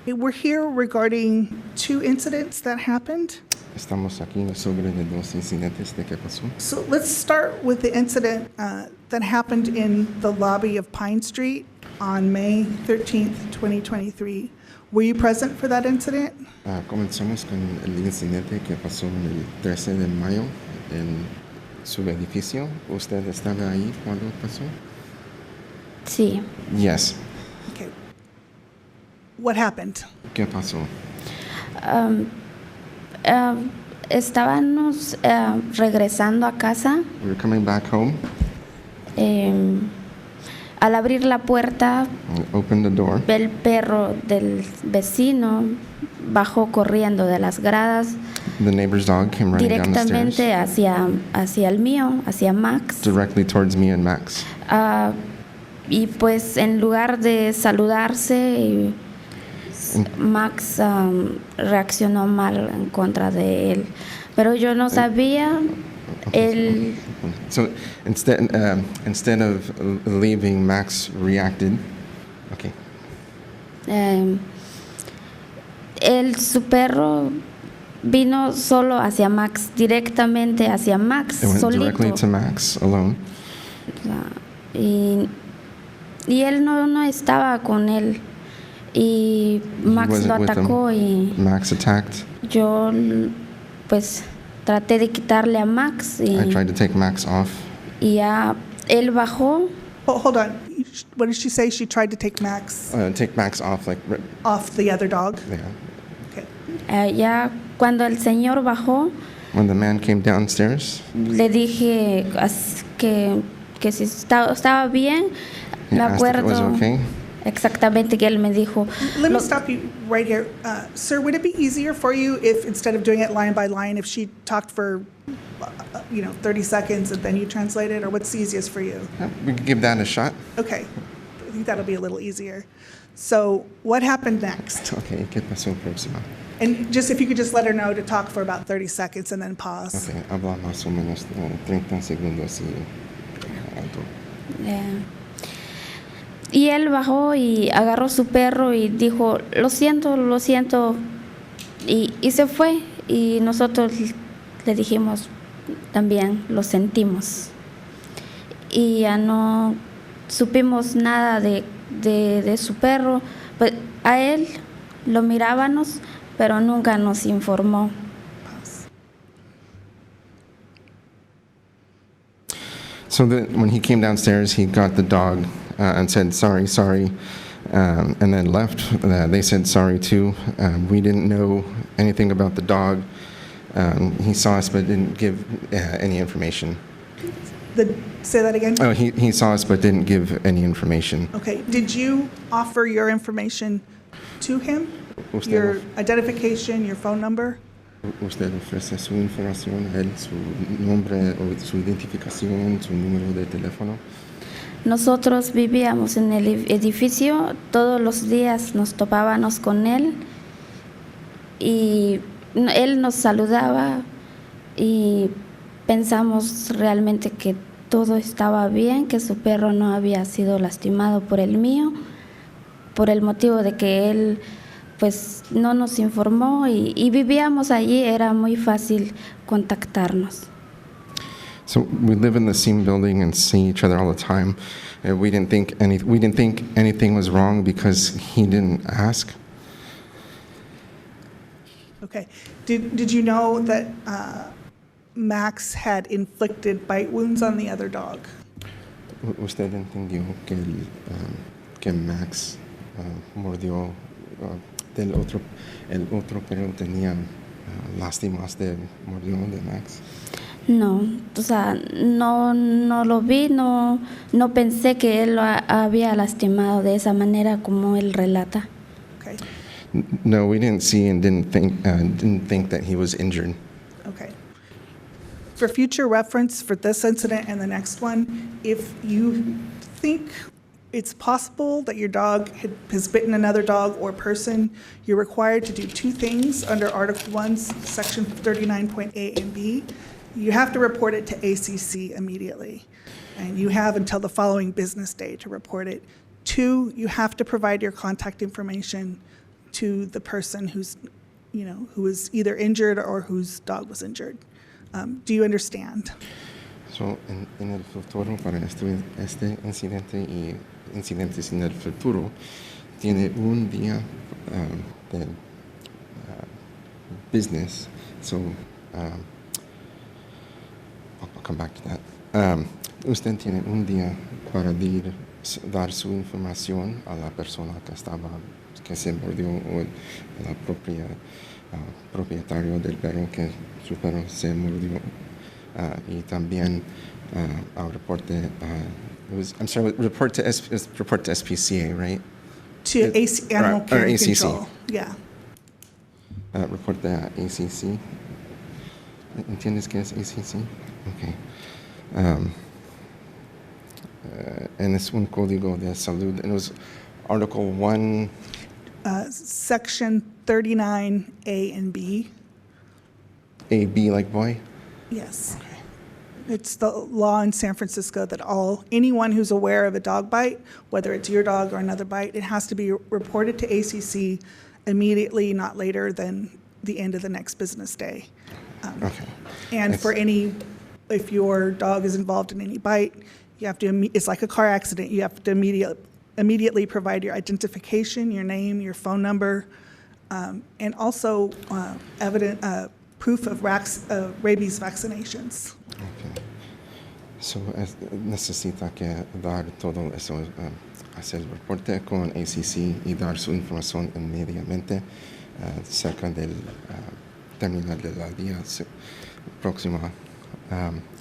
Okay, we're here regarding 2 incidents that happened. Estamos aquí sobre de 2 incidentes de qué pasó. So let's start with the incident that happened in the lobby of Pine Street on May 13th, 2023. Were you present for that incident? Comenzamos con el incidente que pasó el 13 de mayo en su edificio. ¿Usted estaba ahí cuando pasó? Sí. Yes. Okay. What happened? ¿Qué pasó? Estábamos regresando a casa. We were coming back home. Al abrir la puerta, We opened the door. ve el perro del vecino bajó corriendo de las gradas The neighbor's dog came running down the stairs directamente hacia el mío, hacia Max. directly towards me and Max. Y pues en lugar de saludarse, Max reaccionó mal en contra de él. Pero yo no sabía, él... So instead of leaving, Max reacted. Okay. Su perro vino solo hacia Max, directamente hacia Max, It went solito. directly to Max alone. Y él no estaba con él. Y Max wasn't lo with him. atacó y Max attacked. yo pues traté de quitarle a Max I tried to take Max off. y ya él bajó. Oh, hold on. What did she say? She tried to take Max Take Max off, like, off the other dog? yeah. Okay. Ya cuando el señor bajó, When the man came downstairs, le dije que si estaba bien. he Me asked if it was acuerdo okay. exactamente que él me dijo. Let me "Lo- stop you right here. Sir, would it be easier for you if instead of doing it line by line, if she talked for, 30 seconds and then you translate it? Or what's easiest for you? Yeah, we could give that a shot. Okay. I think that'll be a little easier. So what happened next? Okay, ¿qué pasó próximo? And just if you could just let her know to talk for about 30 seconds and then pause. Okay, habla más o menos 30 segundos y algo. Y él bajó y agarró su perro y dijo, lo siento, y se fue. Y nosotros le dijimos también, lo sentimos. Y ya no supimos nada de su perro. Pues a él lo mirábamos, pero nunca nos informó. So when he came downstairs, he got the dog and said, sorry, and then left. They said sorry too. We didn't know anything about the dog. He saw us but didn't give any information. Say that again? Oh, he saw us but didn't give any information. Okay. Did you offer your information to him? Usted Your identification, your phone number? Usted ofrece su información a él, su nombre o su identificación, su número de teléfono. Nosotros vivíamos en el edificio, todos los días nos topábamos con él y él nos saludaba y pensamos realmente que todo estaba bien, que su perro no había sido lastimado por el mío, por el motivo de que él pues no nos informó y vivíamos allí, era muy fácil contactarnos. So we live in the same building and see each other all the time. We didn't think anything was wrong because he didn't ask. Okay. Did you know that Max had inflicted bite wounds on the other dog? Usted entendió que Max mordió el otro perro tenía lástimas mordió de Max. No, o sea, no lo vi, no pensé que él lo había lastimado de esa manera como él relata. Okay. No, we didn't see and didn't think that he was injured. Okay. For future reference for this incident and the next one, if you think it's possible that your dog has bitten another dog or person, you're required to do two things under Article 1, Section 39.A and B. You have to report it to ACC immediately, and you have until the following business day to report it. 2, you have to provide your contact information to the person who was either injured or whose dog was injured. Do you understand? So, en el futuro, para este incidente y incidentes en el futuro, tiene un día de business. So, I'll come back to that. Usted tiene un día para dar su información a la persona que se mordió o la propietario del perro que su perro se mordió. Y también al reporte, report to SPCA, right? To Animal Care and ACC. Control. Yeah. Reporte a ACC. ¿Entiendes qué es ACC? Okay. And it's un código de salud. And it was Article 1. Section 39A and B. A, B like boy? Yes. It's the law in San Francisco that anyone who's aware of a dog bite, whether it's your dog or another bite, it has to be reported to ACC immediately, not later than the end of the next business day. Okay. And if your dog is involved in any bite, you have to, it's like a car accident, you have to immediately provide your identification, your name, your phone number, and also proof of rabies vaccinations. Okay. So necesita que dar todo eso, hacer el reporte con ACC y dar su información inmediatamente cerca del terminal de la día próxima.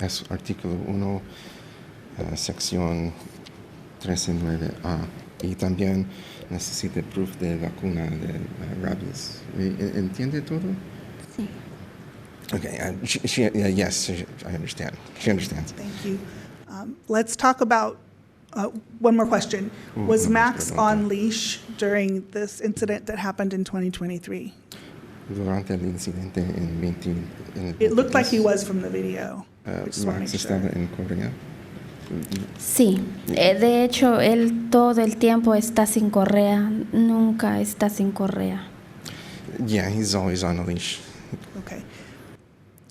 Es artículo 1, sección 13.9a. Y también necesita proof de vacuna de rabies. ¿Entiende todo? Sí. Okay, yes, I understand. She understands. Thank you. Let's talk about one more question. Was Max on leash during this incident that happened in 2023? Durante el incidente It looked like he was from the video. I just want to Max make sure. estaba en correa. Sí, de hecho, él todo el tiempo está sin correa, nunca está sin correa. Yeah, he's always on a leash. Okay.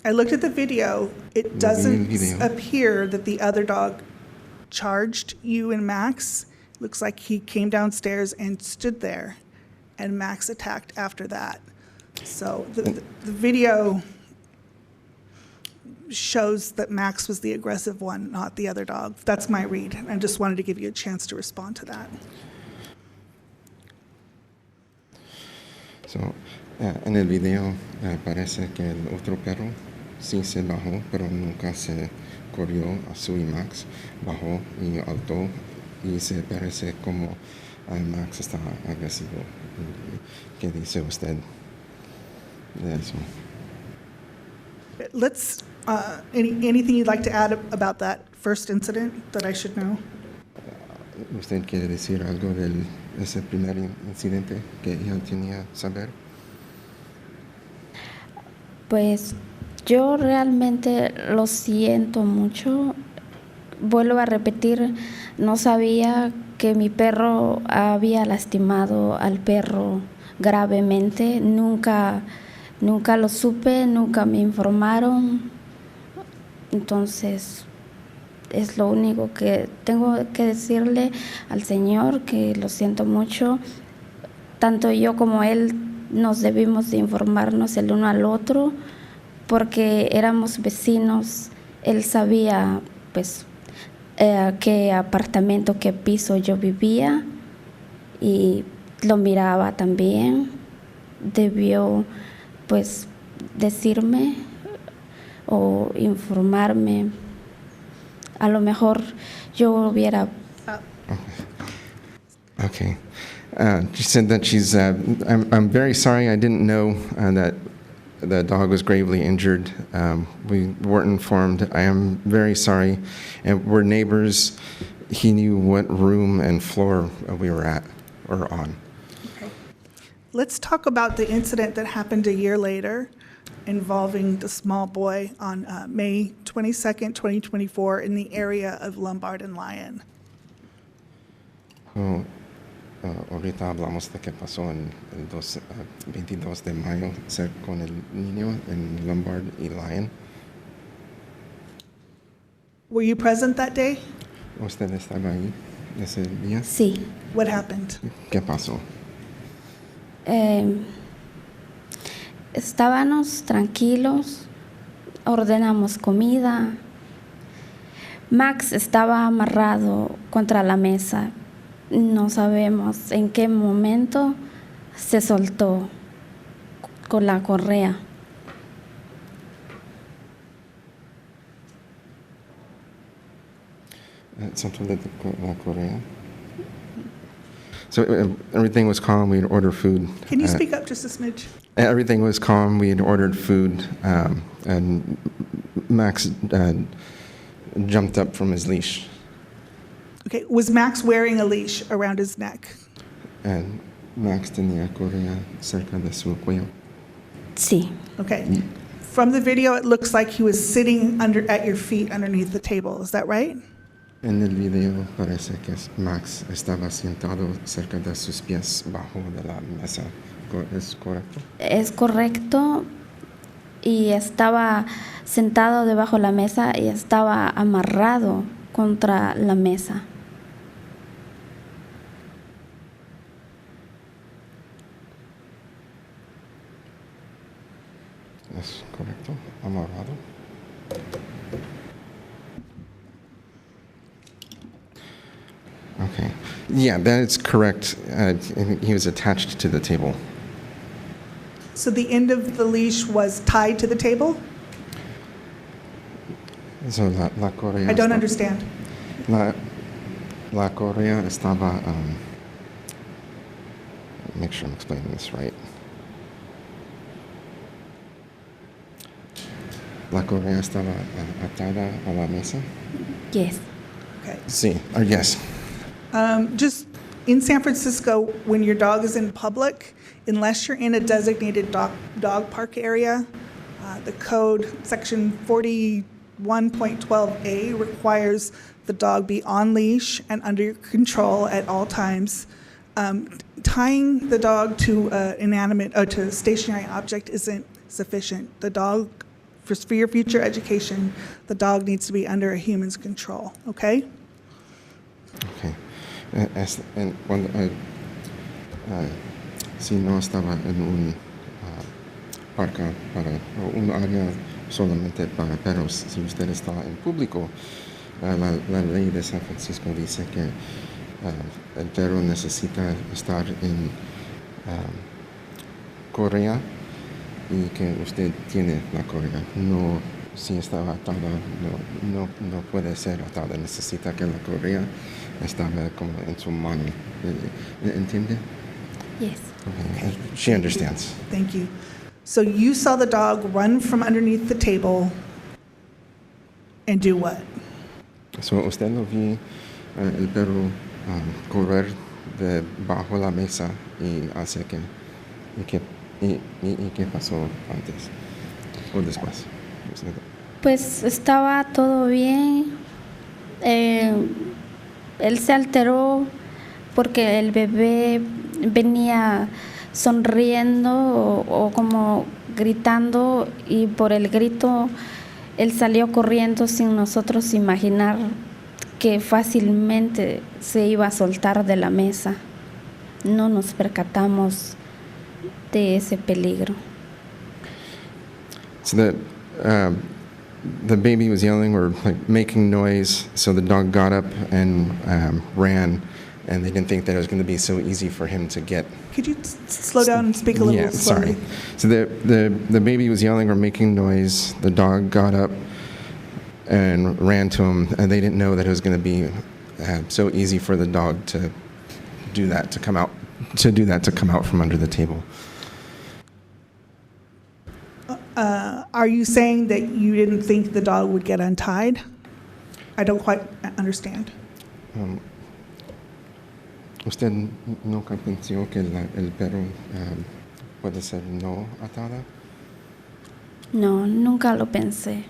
I looked at the video. It doesn't appear that the other dog charged you and Max. Looks like he came downstairs and stood there, and Max attacked after that. So the video shows that Max was the aggressive one, not the other dog. That's my read. I just wanted to give you a chance to respond to that. So, en el video parece que el otro perro sí se bajó, pero nunca se corrió a su y Max. Bajó y saltó y se parece como Max está agresivo. ¿Qué dice usted de eso? Let's, anything you'd like to add about that first incident that I should know? ¿Usted quiere decir algo de ese primer incidente que ella tenía que saber? Pues yo realmente lo siento mucho. Vuelvo a repetir, no sabía que mi perro había lastimado al perro gravemente. Nunca lo supe, nunca me informaron. Entonces, es lo único que tengo que decirle al Señor, que lo siento mucho. Tanto yo como Él nos debimos de informarnos el uno al otro, porque éramos vecinos. Él sabía, pues, qué apartamento, qué piso yo vivía, y lo miraba también. Debió, pues, decirme o informarme. A lo mejor yo hubiera... Okay. She said that she's, I'm very sorry, I didn't know that the dog was gravely injured. We weren't informed. I am very sorry. And we're neighbors. He knew what room and floor we were at or on. Okay. Let's talk about the incident that happened a year later involving the small boy on May 22nd, 2024 in the area of Lombard and Lyon. Ahorita hablamos de qué pasó el 22 de mayo con el niño en Lombard y Lyon. Were you present that day? ¿Usted estaba ahí ese día? Sí. What happened? ¿Qué pasó? Estábamos tranquilos, ordenamos comida. Max estaba amarrado contra la mesa. No sabemos en qué momento se soltó con la correa. Soltó la correa. So everything was calm. We'd order food. Can you speak up just a smidge? Everything was calm. We had ordered food, and Max jumped up from his leash. Okay, was Max wearing a leash around his neck? And Max tenía correa cerca de su cuello. Sí. Okay. From the video, it looks like he was sitting at your feet underneath the table. Is that right? En el video parece que Max estaba sentado cerca de sus pies bajo de la mesa. ¿Es correcto? Es correcto. Y estaba sentado debajo de la mesa y estaba amarrado contra la mesa. Es correcto. Amarrado. Okay. Yeah, that is correct. He was attached to the table. So the end of the leash was tied to the table? So la correa. I don't understand. La correa estaba. Make sure I'm explaining this right. La correa estaba atada a la mesa. Yes. Okay. Sí, or yes. Just in San Francisco, when your dog is in public, unless you're in a designated dog park area, the code, section 41.12A, requires the dog be on leash and under your control at all times. Tying the dog to to a stationary object isn't sufficient. The dog, for your future education, the dog needs to be under a human's control, okay? Okay. Si no estaba en un parque o un área solamente para perros, si usted está en público, la ley de San Francisco dice que el perro necesita estar en correa y que usted tiene la correa. No, si estaba atada, no puede ser atada. Necesita que la correa estaba como en su mano. ¿Entiende? Yes. Okay. She understands. Thank you. So you saw the dog run from underneath the table and do what? So usted lo vi el perro correr de bajo la mesa y hace que ¿qué pasó antes o después? Pues estaba todo bien. Él se alteró porque el bebé venía sonriendo o como gritando, y por el grito él salió corriendo sin nosotros imaginar que fácilmente se iba a soltar de la mesa. No nos percatamos de ese peligro. So the baby was yelling or like making noise, so the dog got up and ran, and they didn't think that it was going to be so easy for him to get. Could you slow down and speak a little Yeah, slowly? sorry. So the baby was yelling or making noise. The dog got up and ran to him, and they didn't know that it was going to be so easy for the dog to do that, to come out from under the table. Are you saying that you didn't think the dog would get untied? I don't quite understand. ¿Usted nunca pensó que el perro puede ser no atada? No, nunca lo pensé.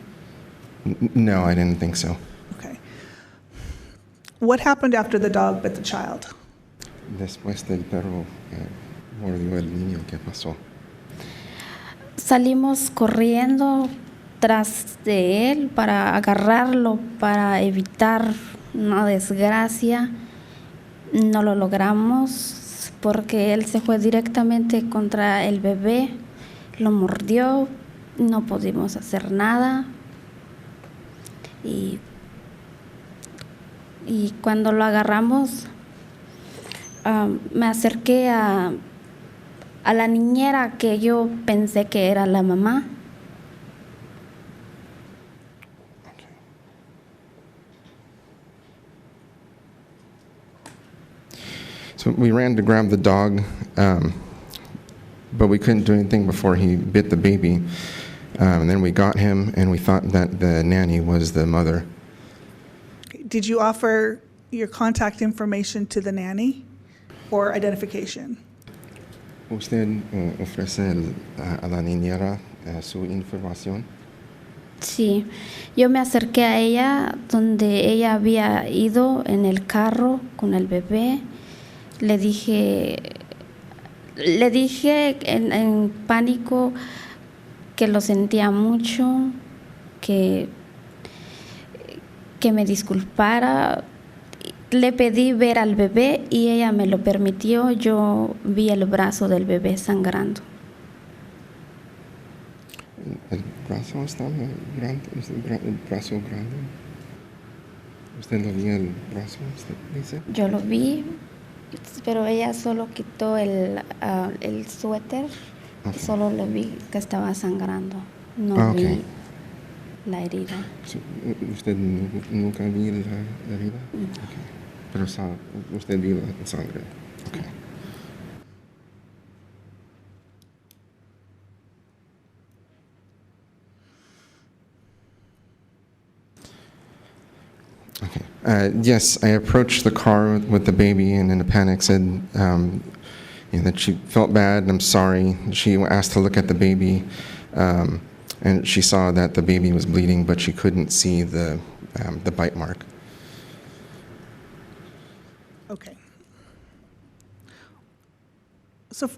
No, I didn't think so. Okay. What happened after the dog bit the child? Después del perro mordió el niño, ¿qué pasó? Salimos corriendo tras de él para agarrarlo, para evitar una desgracia. No lo logramos porque él se fue directamente contra el bebé, lo mordió, no pudimos hacer nada. Y cuando lo agarramos, me acerqué a la niñera, que yo pensé que era la mamá. So we ran to grab the dog, but we couldn't do anything before he bit the baby. And then we got him, and we thought that the nanny was the mother. Did you offer your contact information to the nanny or identification? ¿Usted ofrece a la niñera su información? Sí, yo me acerqué a ella donde ella había ido en el carro con el bebé. Le dije en pánico que lo sentía mucho, que me disculpara. Le pedí ver al bebé y ella me lo permitió. Yo vi el brazo del bebé sangrando. ¿El brazo estaba grande? ¿El brazo grande? ¿Usted lo vio el brazo, usted dice? Yo lo vi, pero ella solo quitó el suéter. Okay. Solo lo vi que estaba sangrando. No Okay. vi la herida. ¿Usted nunca vio la herida? Okay. Pero usted vio la sangre. Okay. Okay. Yes, I approached the car with the baby and in a panic said that she felt bad and I'm sorry. She asked to look at the baby and she saw that the baby was bleeding, but she couldn't see the bite mark. Okay. So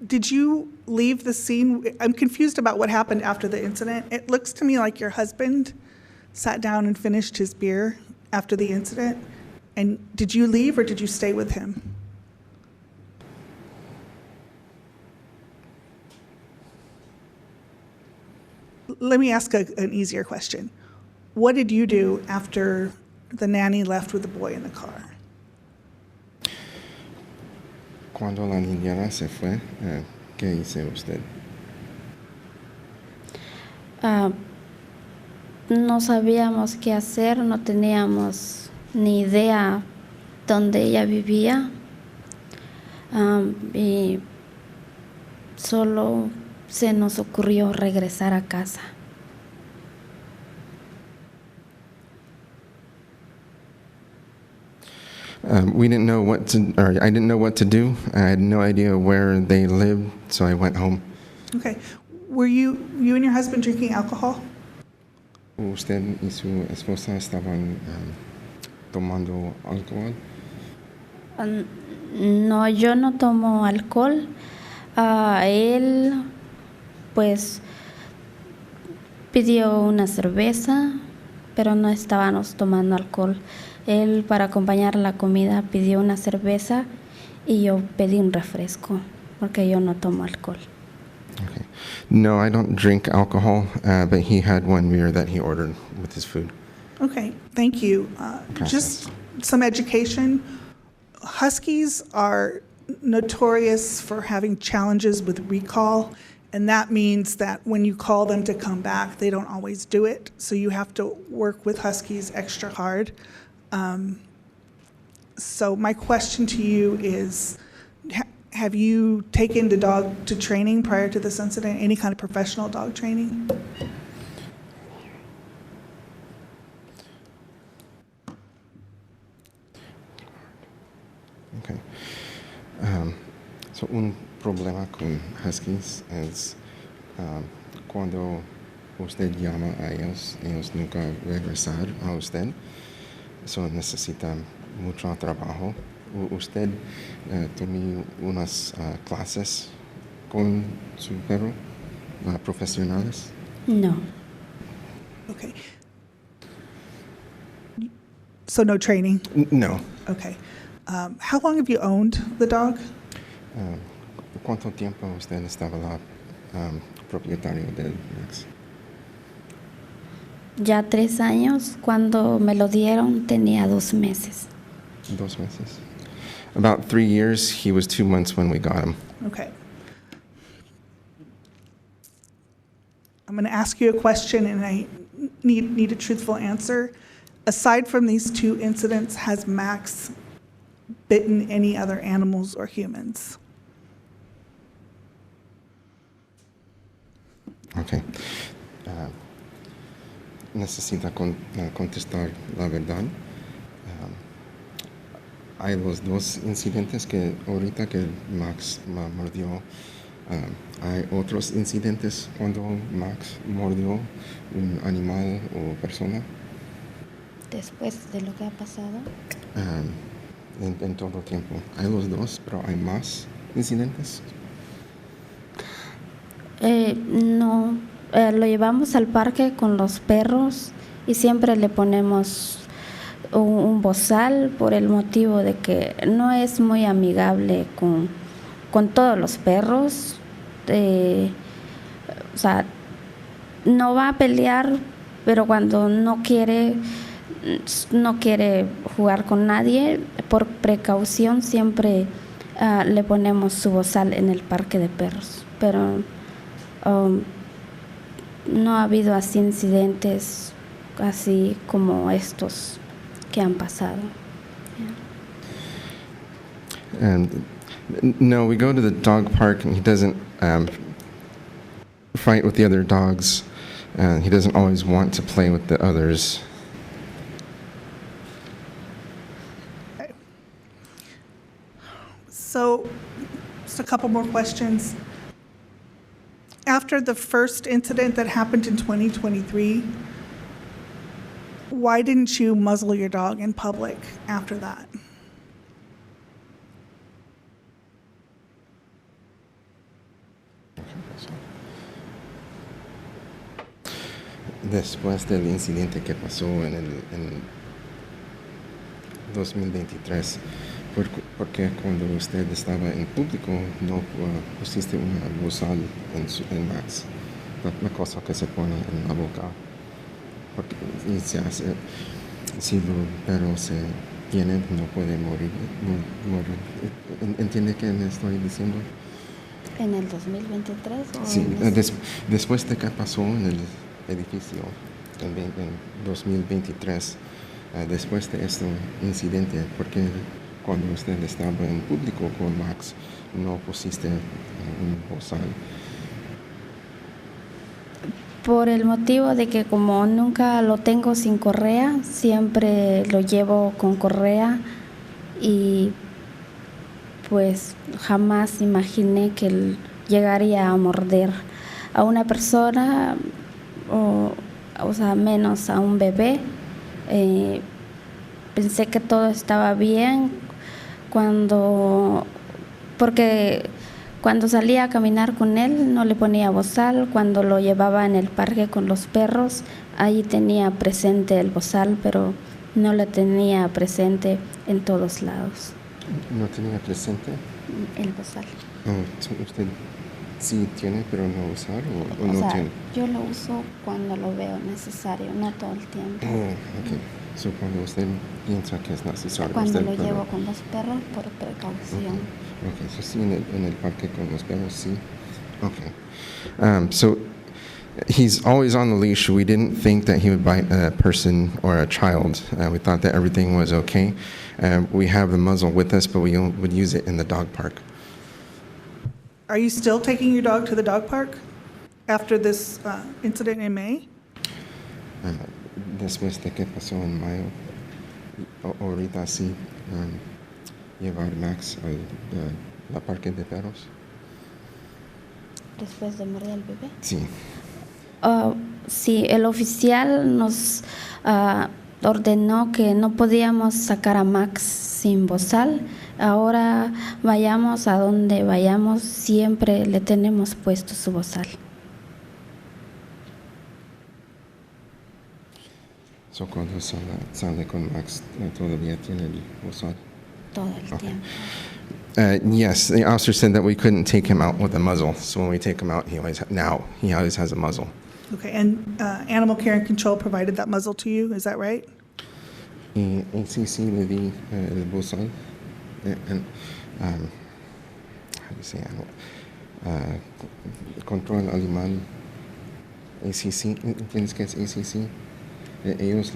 did you leave the scene? I'm confused about what happened after the incident. It looks to me like your husband sat down and finished his beer after the incident. And did you leave or did you stay with him? Let me ask an easier question. What did you do after the nanny left with the boy in the car? Cuando la niñera se fue, ¿qué hizo usted? No sabíamos qué hacer, no teníamos ni idea dónde ella vivía. Y solo se nos ocurrió regresar a casa. We didn't know what to, or I didn't know what to do. I had no idea where they lived, so I went home. Okay. Were you and your husband drinking alcohol? ¿Usted y su esposa estaban tomando alcohol? No, yo no tomo alcohol. Él, pues, pidió una cerveza, pero no estábamos tomando alcohol. Él, para acompañar la comida, pidió una cerveza y yo pedí un refresco, porque yo no tomo alcohol. Okay. No, I don't drink alcohol, but he had one beer that he ordered with his food. Okay, thank you. Just some education. Huskies are notorious for having challenges with recall, and that means that when you call them to come back, they don't always do it. So you have to work with Huskies extra hard. So my question to you is, have you taken the dog to training prior to this incident, any kind of professional dog training? Okay. So un problema con Huskies es cuando usted llama a ellos, ellos nunca regresar a usted. Eso necesita mucho trabajo. ¿Usted tomó unas clases con su perro profesionales? No. Okay. So no training? No. Okay. How long have you owned the dog? ¿Cuánto tiempo usted estaba la propietario del Max? Ya 3 años, cuando me lo dieron tenía 2 meses. 2 meses. About 3 years. He was 2 months when we got him. Okay. I'm going to ask you a question, and I need a truthful answer. Aside from these 2 incidents, has Max bitten any other animals or humans? Okay. Necesita contestar la verdad. Hay los dos incidentes que ahorita que Max mordió. Hay otros incidentes cuando Max mordió un animal o persona. Después de lo que ha pasado. En todo el tiempo. Hay los dos, pero hay más incidentes. No, lo llevamos al parque con los perros y siempre le ponemos un bozal por el motivo de que no es muy amigable con todos los perros. O sea, no va a pelear, pero cuando no quiere jugar con nadie, por precaución siempre le ponemos su bozal en el parque de perros. Pero no ha habido así incidentes así como estos que han pasado. No, we go to the dog park and he doesn't fight with the other dogs. He doesn't always want to play with the others. So, just a couple more questions. After the first incident that happened in 2023, why didn't you muzzle your dog in public after that? Después del incidente que pasó en 2023, porque cuando usted estaba en público no pusiste una bozal en Max, la cosa que se pone en la boca, porque y se hace, si el perro se tiene, no puede morir. ¿Entiende qué me estoy diciendo? ¿En el 2023? ¿O Sí, en después de que pasó en el edificio en 2023, después de este incidente, porque cuando usted estaba en público con Max no pusiste un bozal? Por el motivo de que como nunca lo tengo sin correa, siempre lo llevo con correa y pues jamás imaginé que él llegaría a morder a una persona o sea, menos a un bebé. Pensé que todo estaba bien porque cuando salía a caminar con él no le ponía bozal. Cuando lo llevaba en el parque con los perros, ahí tenía presente el bozal, pero no lo tenía presente en todos lados. ¿No tenía presente? El bozal. ¿Usted sí tiene, pero no usar o no sea, tiene? yo lo uso cuando lo veo necesario, no todo el tiempo. Okay. So, cuando usted piensa que es necesario. Cuando usted, lo llevo con los perros por precaución. Okay, so sí, en el parque con los perros, sí. Okay. So he's always on the leash. We didn't think that he would bite a person or a child. We thought that everything was okay. We have the muzzle with us, but we would use it in the dog park. Are you still taking your dog to the dog park after this incident in May? Después de que pasó en mayo, ahorita sí, llevar Max al parque de perros. ¿Después de morder al bebé? Sí. Sí, el oficial nos ordenó que no podíamos sacar a Max sin bozal. Ahora vayamos a donde vayamos, siempre le tenemos puesto su bozal. So, cuando sale con Max, todavía tiene el bozal? Todo el tiempo. Yes, the officer said that we couldn't take him out with a muzzle. So when we take him out, he always has a muzzle. Okay, and Animal Care and Control provided that muzzle to you, is that right? Y ACC le di el bozal. How do you say control animal. ACC, ¿entiendes qué es ACC? Ellos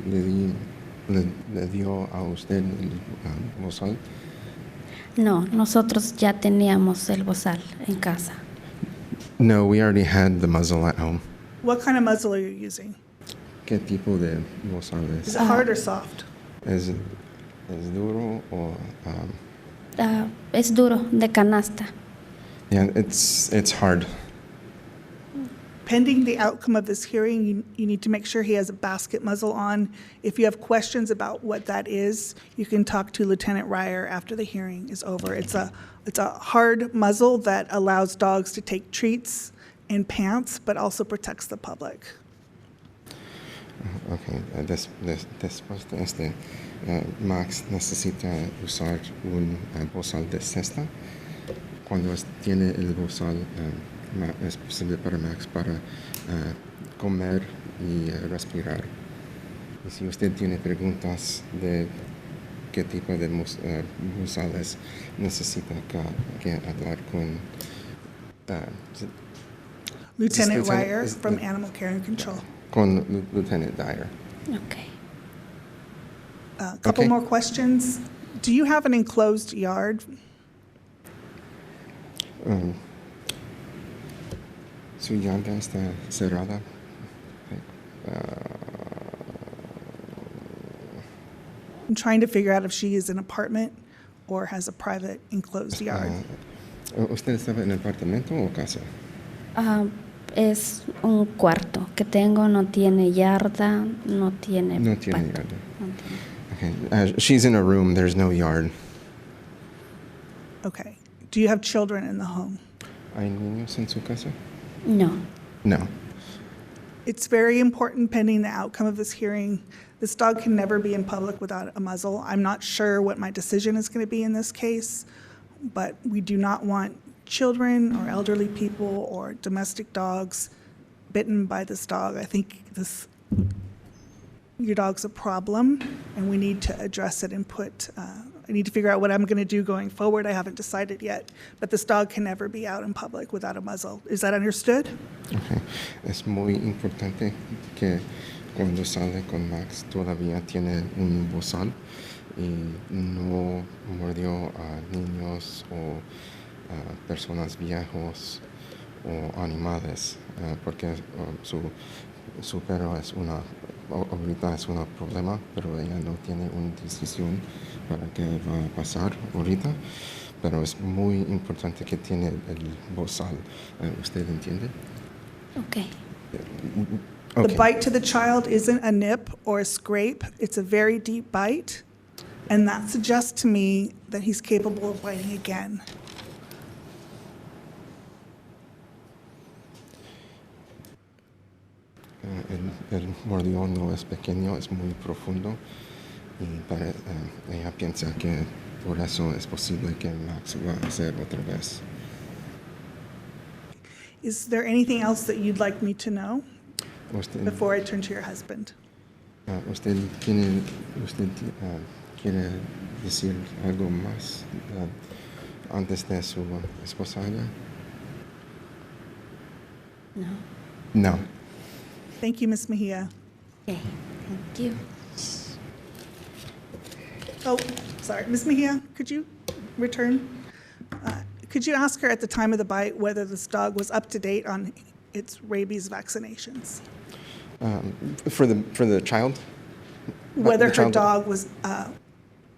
le dio a usted el bozal. No, nosotros ya teníamos el bozal en casa. No, we already had the muzzle at home. What kind of muzzle are you using? ¿Qué tipo de bozal Is es? it hard or soft? ¿Es duro o? Es duro, de canasta. Yeah, it's hard. Pending the outcome of this hearing, you need to make sure he has a basket muzzle on. If you have questions about what that is, you can talk to Lieutenant Ryer after the hearing is over. It's a hard muzzle that allows dogs to take treats and pants, but also protects the public. Okay, después de este, Max necesita usar un bozal de cesta. Cuando tiene el bozal, es posible para Max para comer y respirar. Y si usted tiene preguntas de qué tipo de bozales, necesita que hablar con Lieutenant Lieutenant- Ryer is- from Animal Care and Control. con Lieutenant Dyer. Okay. A couple Okay. more questions. Do you have an enclosed yard? Su yarda está cerrada. I'm trying to figure out if she is an apartment or has a private enclosed yard. ¿Usted estaba en apartamento o casa? Es un cuarto que tengo, no tiene yarda, no tiene No tiene patio. yarda. No tiene. Okay. She's in a room. There's no yard. Okay. Do you have children in the home? ¿Hay niños en su casa? No. No. It's very important pending the outcome of this hearing. This dog can never be in public without a muzzle. I'm not sure what my decision is going to be in this case, but we do not want children or elderly people or domestic dogs bitten by this dog. I think your dog's a problem, and we need to address it and I need to figure out what I'm going to do going forward. I haven't decided yet, but this dog can never be out in public without a muzzle. Is that understood? Okay. Es muy importante que cuando sale con Max todavía tiene un bozal y no mordió a niños o a personas viejos o animales, porque su perro ahorita es un problema, pero ella no tiene una decisión para qué va a pasar ahorita, pero es muy importante que tiene el bozal. ¿Usted entiende? Okay. The Okay. bite to the child isn't a nip or a scrape. It's a very deep bite, and that suggests to me that he's capable of biting again. El mordión no es pequeño, es muy profundo y ella piensa que por eso es posible que Max va a hacer otra vez. Is there anything else that you'd like me to know Usted, before I turn to your husband? usted quiere decir algo más antes de su esposada? No. No. Thank you, Ms. Mejia. Okay. Thank you. Oh, sorry. Ms. Mejia, could you return? Could you ask her at the time of the bite whether this dog was up to date on its rabies vaccinations? For the child? Whether the her child- dog was,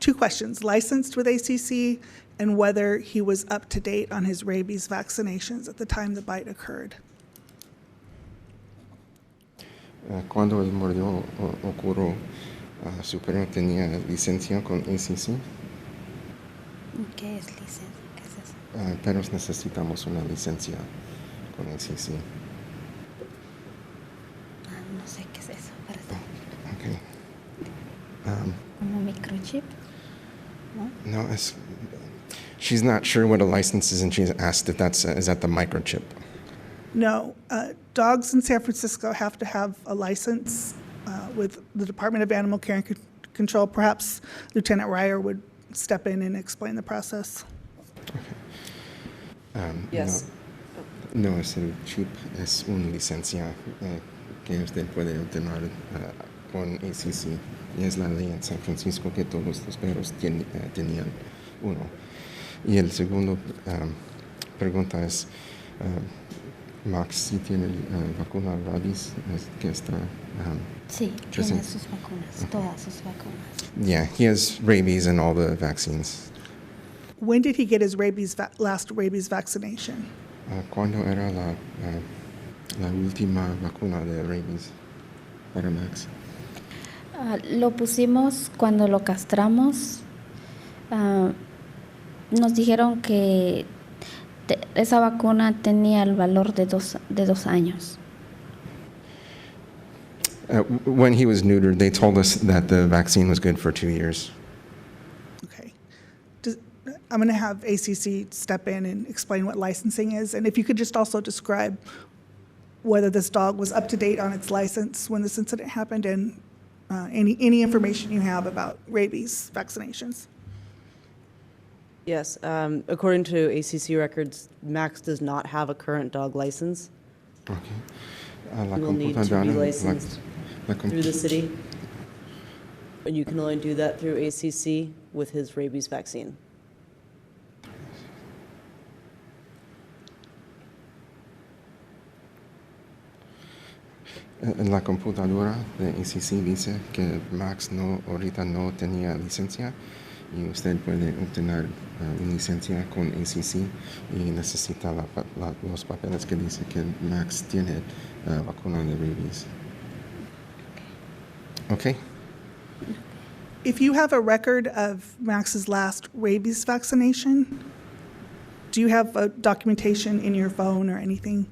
two questions, licensed with ACC and whether he was up to date on his rabies vaccinations at the time the bite occurred. Cuando el mordió ocurrió, su perro tenía licencia con ACC. ¿Qué es licencia? ¿Qué es eso? Perros necesitamos una licencia con ACC. No sé qué es eso, perdón. Okay. ¿Como microchip? No, she's not sure what a license is, and she's asked if is that the microchip. No, dogs in San Francisco have to have a license with the Department of Animal Care and Control. Perhaps Lieutenant Ryer would step in and explain the process. Yes. No, es el chip, es una licencia que usted puede obtener con ACC. Y es la ley en San Francisco que todos los perros tenían uno. Y el segundo pregunta es, Max sí tiene vacuna rabies que está. Sí, Just tiene in- sus vacunas, todas sus vacunas. Yeah, he has rabies and all the vaccines. When did he get his last rabies vaccination? ¿Cuándo era la última vacuna de rabies para Max? Lo pusimos cuando lo castramos. Nos dijeron que esa vacuna tenía el valor de dos años. When he was neutered, they told us that the vaccine was good for 2 years. Okay. I'm going to have ACC step in and explain what licensing is. And if you could just also describe whether this dog was up to date on its license when this incident happened and any information you have about rabies vaccinations. Yes, according to ACC records, Max does not have a current dog license. Okay. La He will need to be computadora, licensed la through the city. And you can only do that through ACC with his rabies vaccine. En la computadora de ACC dice que Max ahorita no tenía licencia y usted puede obtener una licencia con ACC y necesita los papeles que dice que Max tiene vacuna de rabies. Okay. If you have a record of Max's last rabies vaccination, do you have a documentation in your phone or anything?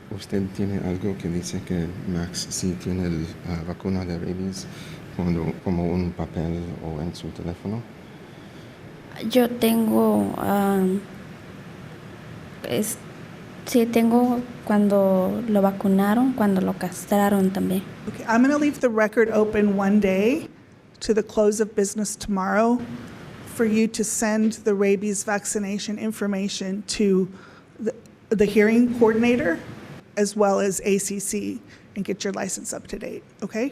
¿Usted tiene algo que dice que Max sí tiene vacuna de rabies como un papel o en su teléfono? Yo tengo, sí, tengo cuando lo vacunaron, cuando lo castraron también. Okay, I'm going to leave the record open one day to the close of business tomorrow for you to send the rabies vaccination information to the hearing coordinator as well as ACC and get your license up to date, okay?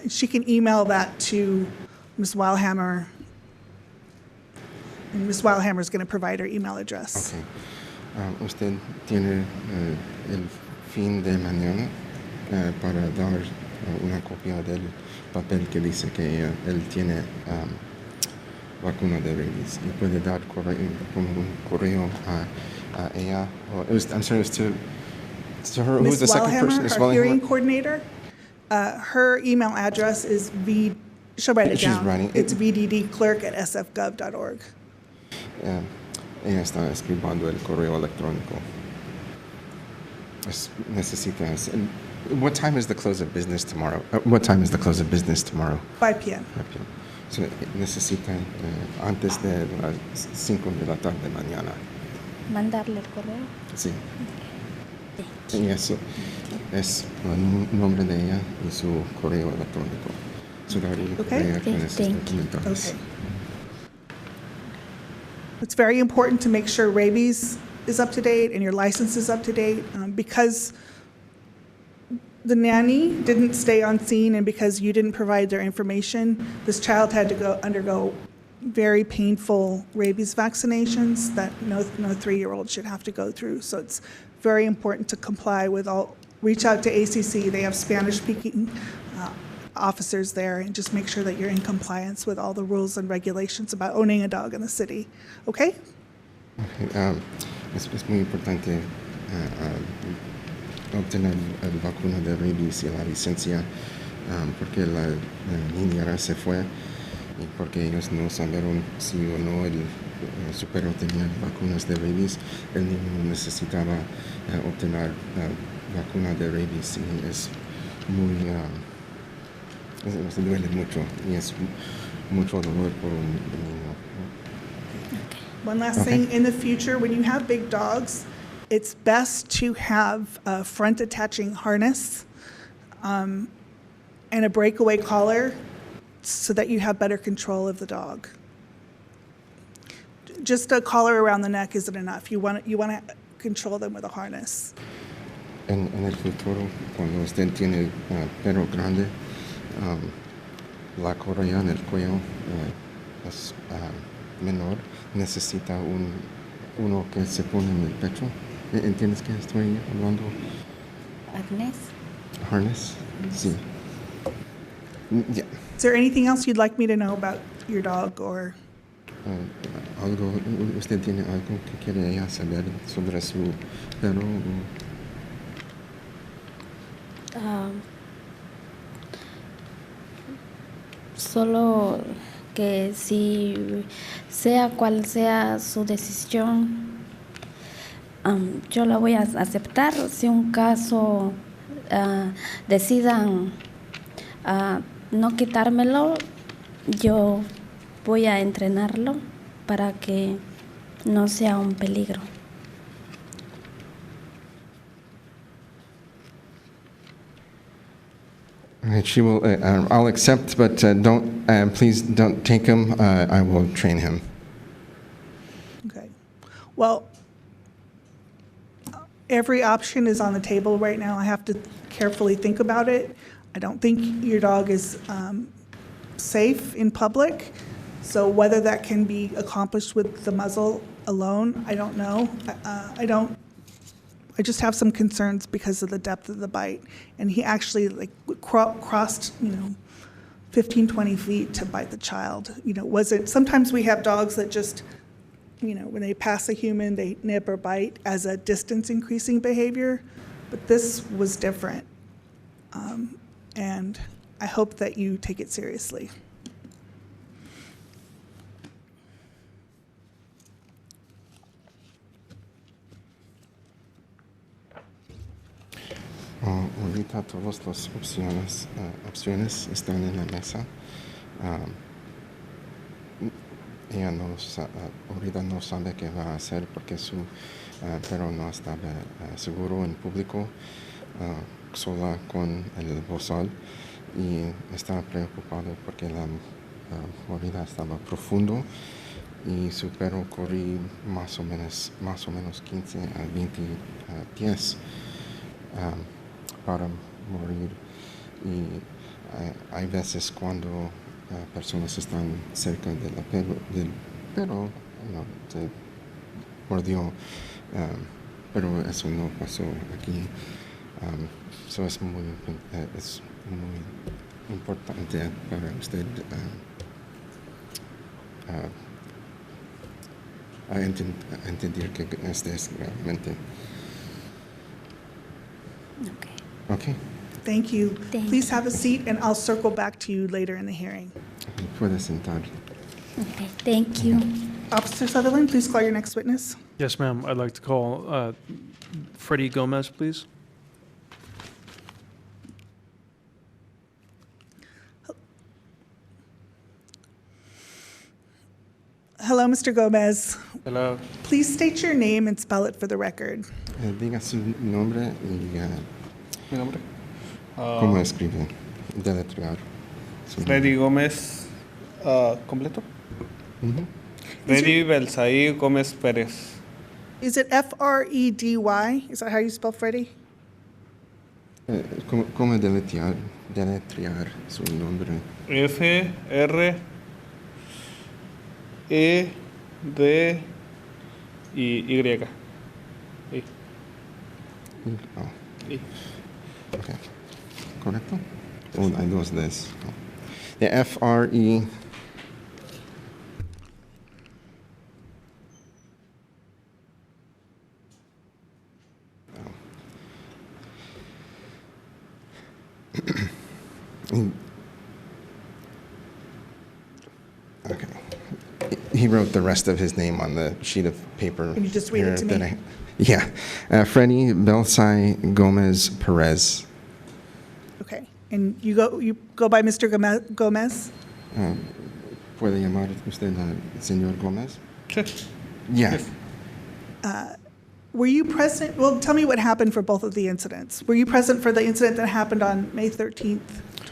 She can email that to Ms. Weilhammer, and Ms. Weilhammer is going to provide her email address. Okay. ¿Usted tiene el fin de mañana para dar una copia del papel que dice que él tiene vacuna de rabies y puede dar como un correo a ella? I'm sorry, it was to her. Who's Ms. the second person? Weilhammer, Ms. our hearing Weilhammer? coordinator, her email address is she'll write it She's down. writing it. It's vddclerk@sfgov.org. Ella está escribiendo el correo electrónico. What time is the close of business tomorrow? What time is the close of business tomorrow? 5 p.m. 5 p.m. So, necesita antes de las 5 de la tarde mañana. Mandarle el correo. Sí. Y eso es el nombre de ella y su correo electrónico. So that ella Okay. puede con esos Thank you. documentos. Okay. It's very important to make sure rabies is up to date and your license is up to date because the nanny didn't stay on scene and because you didn't provide their information, this child had to undergo very painful rabies vaccinations that no 3-year-old should have to go through. So it's very important to comply with reach out to ACC. They have Spanish-speaking officers there and just make sure that you're in compliance with all the rules and regulations about owning a dog in the city. Okay? Okay, es muy importante obtener la vacuna de rabies y la licencia porque la niñera se fue y porque ellos no sabieron si o no su perro tenía vacunas de rabies. El niño necesitaba obtener vacuna de rabies y es muy se duele mucho y es mucho dolor por un niño. One last thing, in the future, when you have big dogs, it's best to have a front attaching harness and a breakaway collar so that you have better control of the dog. Just a collar around the neck isn't enough. You want to control them with a harness. En el futuro, cuando usted tiene perro grande, la correa en el cuello es menor, necesita uno que se pone en el pecho. ¿Entiendes que estoy hablando? Arnés. Harness? Sí. Yeah. Is there anything else you'd like me to know about your dog or? ¿Usted tiene algo que quiere ella saber sobre su perro? Solo que si sea cual sea su decisión, yo la voy a aceptar. Si un caso decidan no quitármelo, yo voy a entrenarlo para que no sea un peligro. She will. I'll accept, but please don't take him. I will train him. Okay. Well, every option is on the table right now. I have to carefully think about it. I don't think your dog is safe in public. So whether that can be accomplished with the muzzle alone, I don't know. I just have some concerns because of the depth of the bite. And he actually crossed, 15, 20 feet to bite the child. Sometimes we have dogs that just, when they pass a human, they nip or bite as a distance increasing behavior. But this was different. And I hope that you take it seriously. Ahorita todas las opciones están en la mesa. Ella ahorita no sabe qué va a hacer porque su perro no estaba seguro en público, sola con el bozal, y estaba preocupado porque la mordida estaba profundo y su perro corría más o menos 15 a 20 pies. Para morir, y hay veces cuando personas están cerca del perro, se mordió, pero eso no pasó aquí. So es muy importante para usted entender que este es realmente. Okay. Okay. Thank you. Thank Please have a seat, and I'll circle back to you later in the hearing. Puede sentar. Okay, thank you. Officer Sutherland, please call your next witness. Yes, ma'am. I'd like to call Freddie Gomez, please. Hello, Mr. Gomez. Hello. Please state your name and spell it for the record. Diga su nombre y Mi nombre. cómo escribe, deletrear. su Freddy Gómez, ¿completo? nombre. Freddy Belsaí Gómez Pérez. Is it F-R-E-D-Y? Is that how you spell Freddie? ¿Cómo deletrear su nombre? F-R-E-D-Y. Oh, Y. okay. ¿Correcto? Hay dos Ds. The F-R-E. Okay. He wrote the rest of his name on the sheet of paper. Can you just read it to here me? Yeah. Freddie Belsaí Gómez Pérez. Okay. And you go by Mr. Gomez? ¿Puede llamar usted al señor Gómez? Sí. Yeah. Were you present? Well, tell me what happened for both of the incidents. Were you present for the incident that happened on May 13th,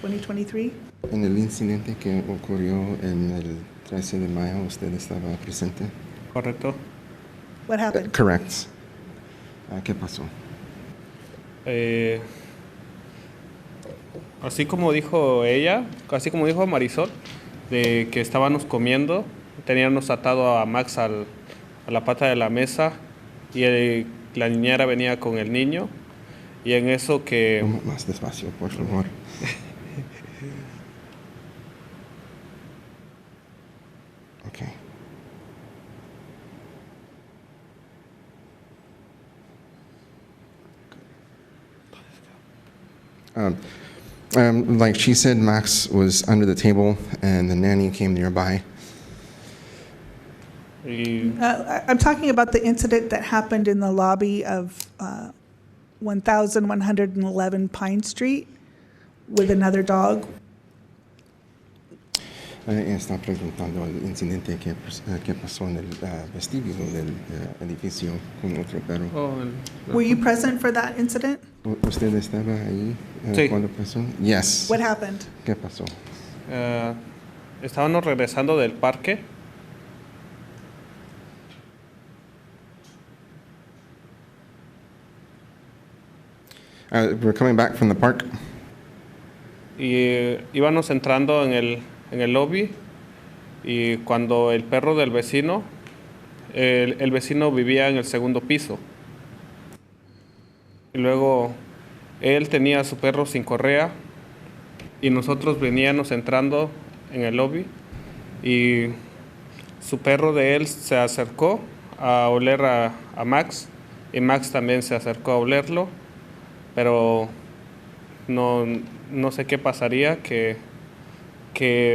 2023? En el incidente que ocurrió en el 13 de mayo, ¿usted estaba presente? Correcto. What happened? Correct. ¿Qué pasó? Así como dijo ella, así como dijo Marisol, de que estábamos comiendo, teníamos atado a Max al a la pata de la mesa y la niñera venía con el niño y en eso que Más despacio, por favor. Okay. Like she said, Max was under the table and the nanny came nearby. y I'm talking about the incident that happened in the lobby of 1111 Pine Street with another dog. Está preguntando el incidente que pasó en el vestíbulo del edificio con otro perro. Were you present for that incident? ¿Usted estaba ahí Sí. cuando pasó? Yes. What happened? ¿Qué pasó? estábamos regresando del parque We're coming back from the park. y íbamos entrando en el lobby y cuando el perro del vecino, el vecino vivía en el segundo piso y luego él tenía a su perro sin correa y nosotros veníamos entrando en el lobby y su perro de él se acercó a oler a Max y Max también se acercó a olerlo, pero no sé qué pasaría que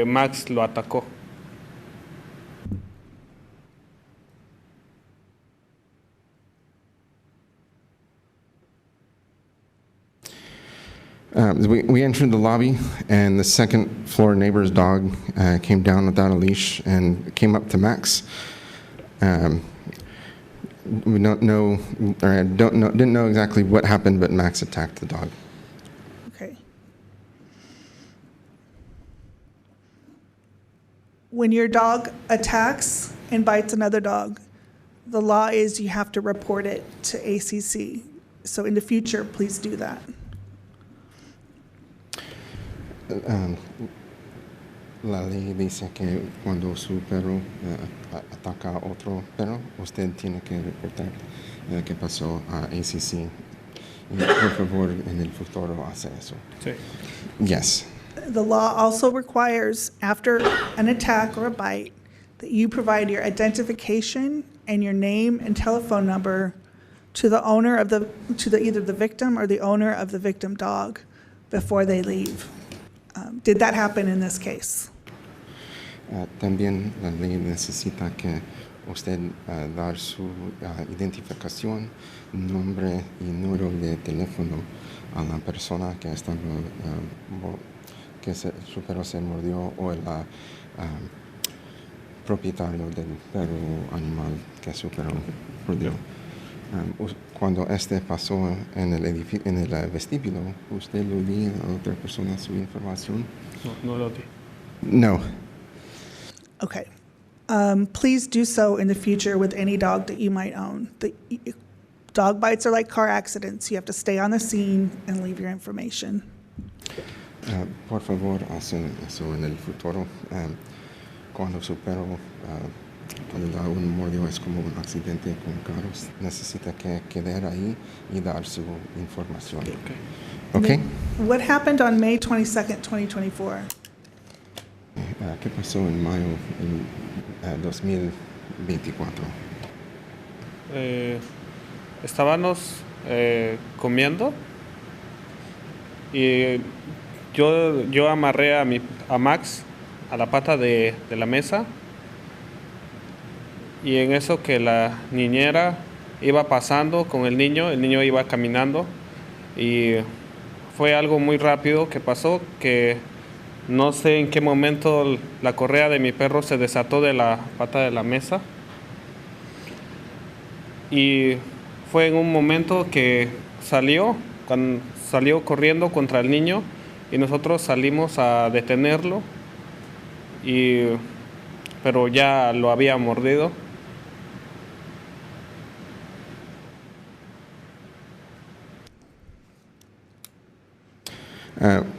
Max lo atacó. We entered the lobby, and the second floor neighbor's dog came down without a leash and came up to Max. We didn't know exactly what happened, but Max attacked the dog. Okay. When your dog attacks and bites another dog, the law is you have to report it to ACC. So in the future, please do that. La ley dice que cuando su perro ataca a otro perro, usted tiene que reportar qué pasó a ACC. Y por favor, en el futuro hace eso. Sí. Yes. The law also requires, after an attack or a bite, that you provide your identification and your name and telephone number to the owner of either the victim or the owner of the victim dog before they leave. Did that happen in this case? También la ley necesita que usted dar su identificación, nombre y número de teléfono a la persona que estaba su perro se mordió o el propietario del perro animal que su perro mordió. Cuando pasó en el vestíbulo, ¿usted lo dio a otra persona su información? No lo di. No. Okay. Please do so in the future with any dog that you might own. Dog bites are like car accidents. You have to stay on the scene and leave your information. Por favor, hacen eso en el futuro. Cuando su perro cuando da un mordio es como un accidente con carros. Necesita que quedar ahí y dar su información. Okay? What happened on May 22nd, 2024? ¿Qué pasó en mayo del 2024? Estábamos comiendo y yo amarré a Max a la pata de la mesa y en eso que la niñera iba pasando con el niño iba caminando y fue algo muy rápido que pasó, que no sé en qué momento la correa de mi perro se desató de la pata de la mesa y fue en un momento que salió corriendo contra el niño y nosotros salimos a detenerlo, pero ya lo había mordido.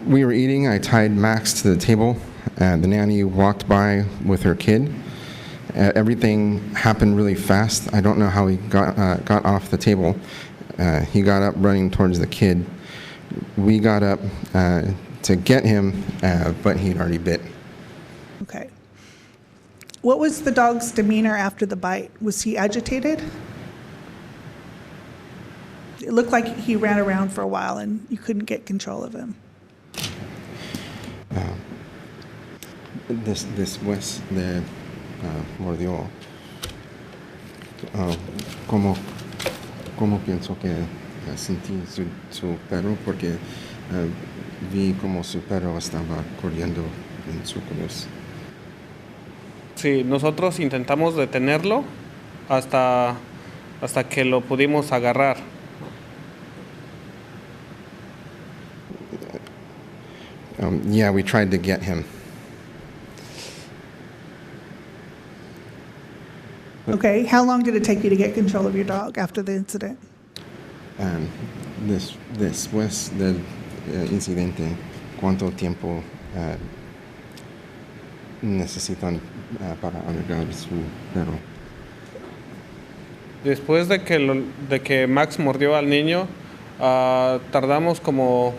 We were eating. I tied Max to the table. The nanny walked by with her kid. Everything happened really fast. I don't know how he got off the table. He got up running towards the kid. We got up to get him, but he'd already bit. Okay. What was the dog's demeanor after the bite? Was he agitated? It looked like he ran around for a while and you couldn't get control of him. Después de mordió, ¿cómo pienso que sentí su perro? Porque vi como su perro estaba corriendo en círculos. Sí, nosotros intentamos detenerlo hasta que lo pudimos agarrar. Yeah, we tried to get him. Okay, how long did it take you to get control of your dog after the incident? Después del incidente, ¿cuánto tiempo necesitan para arreglar su perro? Después de que Max mordió al niño, tardamos como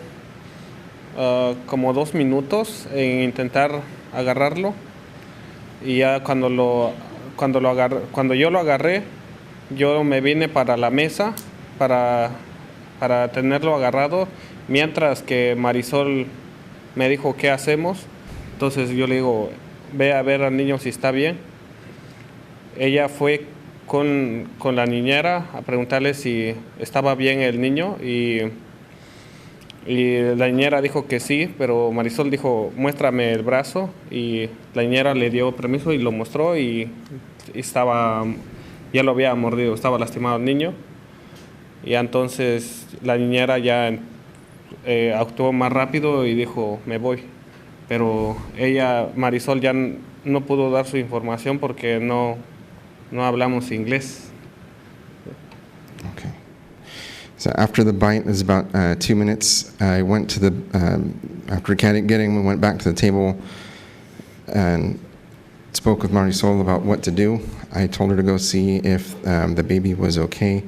2 minutos en intentar agarrarlo. Y ya cuando yo lo agarré, yo me vine para la mesa para tenerlo agarrado, mientras que Marisol me dijo qué hacemos. Entonces yo le digo, ve a ver al niño si está bien. Ella fue con la niñera a preguntarle si estaba bien el niño y la niñera dijo que sí, pero Marisol dijo, muéstrame el brazo, y la niñera le dio permiso y lo mostró y ya lo había mordido, estaba lastimado el niño. Y entonces la niñera ya actuó más rápido y dijo, me voy. Pero Marisol ya no pudo dar su información porque no hablamos inglés. Okay. So after the bite, it was about 2 minutes. I went to after getting him, we went back to the table and spoke with Marisol about what to do. I told her to go see if the baby was okay.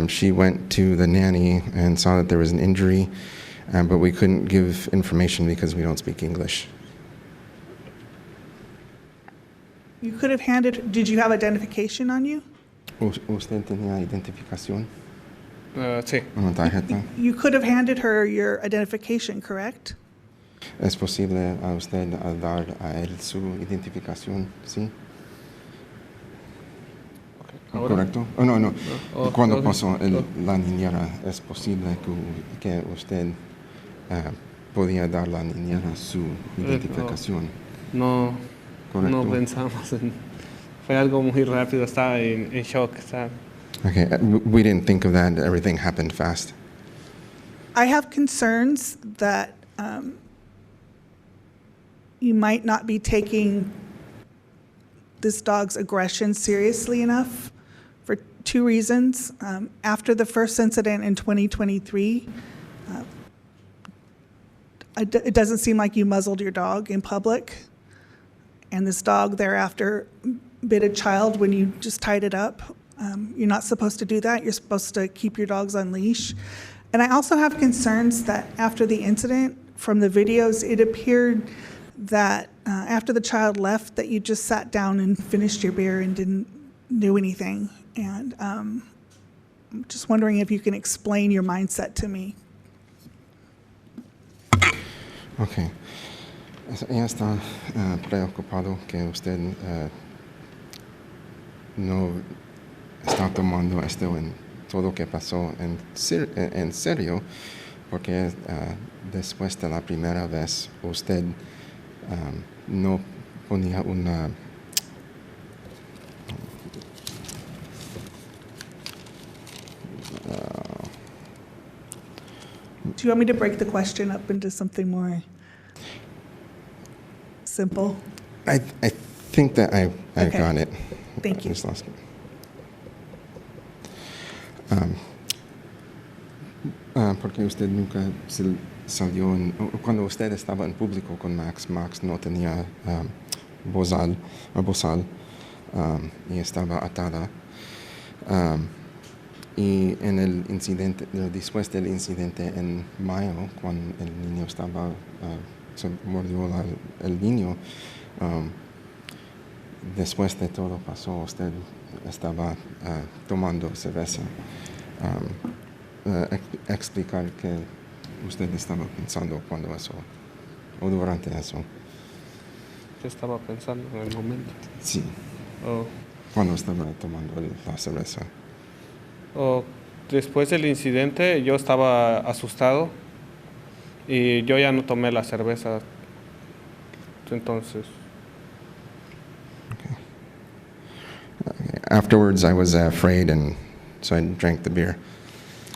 She went to the nanny and saw that there was an injury, but we couldn't give information because we don't speak English. You could have did you have identification on you? ¿Usted tenía identificación? Sí. Una tarjeta. You could have handed her your identification, correct? ¿Es posible a usted dar a él su identificación? Sí. ¿Ahora? ¿Correcto? Oh, no. Cuando pasó la niñera, ¿es posible que usted podía dar a la niñera su identificación? No Correcto. pensamos fue algo muy rápido, estaba en shock. Okay, we didn't think of that. Everything happened fast. I have concerns that you might not be taking this dog's aggression seriously enough for 2 reasons. After the first incident in 2023, it doesn't seem like you muzzled your dog in public, and this dog thereafter bit a child when you just tied it up. You're not supposed to do that. You're supposed to keep your dogs on leash. And I also have concerns that after the incident, from the videos, it appeared that after the child left, that you just sat down and finished your beer and didn't do anything. And I'm just wondering if you can explain your mindset to me. Okay. Ella está preocupado que usted no está tomando esto en todo lo que pasó en serio, porque después de la primera vez usted no ponía una Do you want me to break the question up into something more simple? I think that I Okay. got it. Thank you. Just lost it. Porque usted nunca salió cuando usted estaba en público con Max no tenía bozal. y estaba atada. Y en el incidente, después del incidente en mayo, cuando el niño estaba, se mordió el niño, después de todo pasó, usted estaba tomando cerveza. Explicar qué usted estaba pensando cuando eso, o durante eso. Yo estaba pensando en el momento. Sí, Oh. cuando estaba tomando la cerveza. Después del incidente yo estaba asustado y yo ya no tomé la cerveza. Entonces, Afterwards, I was afraid, and so I drank the beer.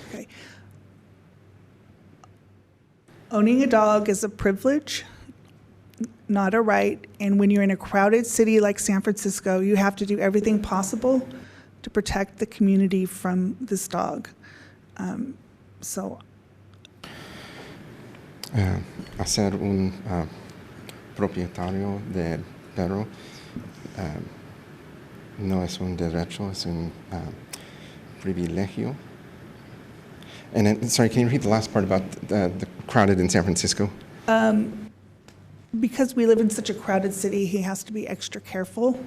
Okay. Owning a dog is a privilege, not a right. And when you're in a crowded city like San Francisco, you have to do everything possible to protect the community from this dog. So Hacer un propietario de perro no es un derecho, es un privilegio. And then, sorry, can you repeat the last part about the crowded in San Francisco? because we live in such a crowded city, he has to be extra careful.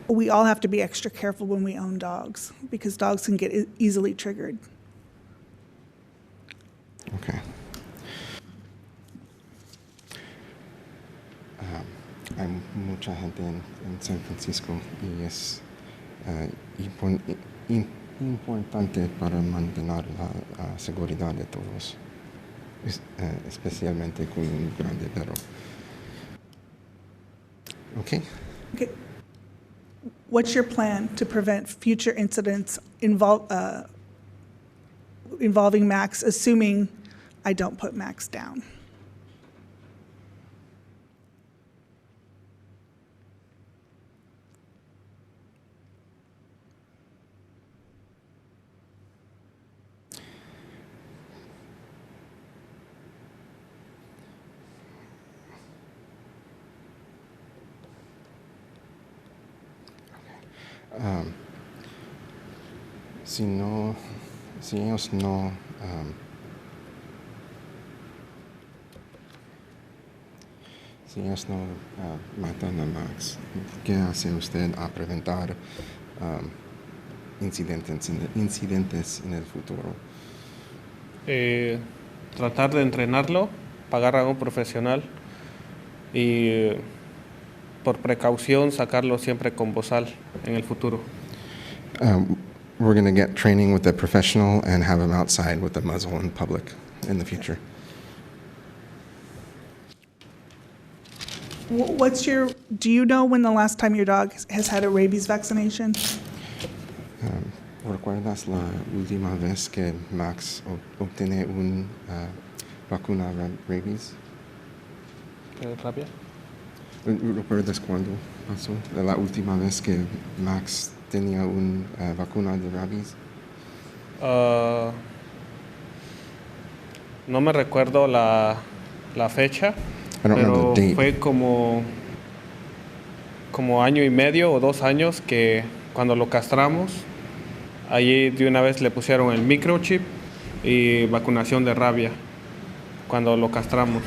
We all have to be extra careful when we own dogs because dogs can get easily triggered. Okay. Hay mucha gente en San Francisco y es importante para mantener la seguridad de todos, especialmente con un grande perro. Okay. Okay. What's your plan to prevent future incidents involving Max, assuming I don't put Max down? Si ellos no matan a Max, ¿qué hace usted a preventar incidentes en el futuro? Tratar de entrenarlo, pagar a un profesional y por precaución sacarlo siempre con bozal en el futuro. We're going to get training with a professional and have him outside with a muzzle in public in the future. Do you know when the last time your dog has had a rabies vaccination? ¿Recuerdas la última vez que Max obtiene una vacuna rabies? ¿Rabia? ¿Recuerdas cuándo pasó? La última vez que Max tenía una vacuna de rabies? No me recuerdo la fecha, I don't remember pero the date. fue como año y medio o 2 años que cuando lo castramos, allí de una vez le pusieron el microchip y vacunación de rabia cuando lo castramos.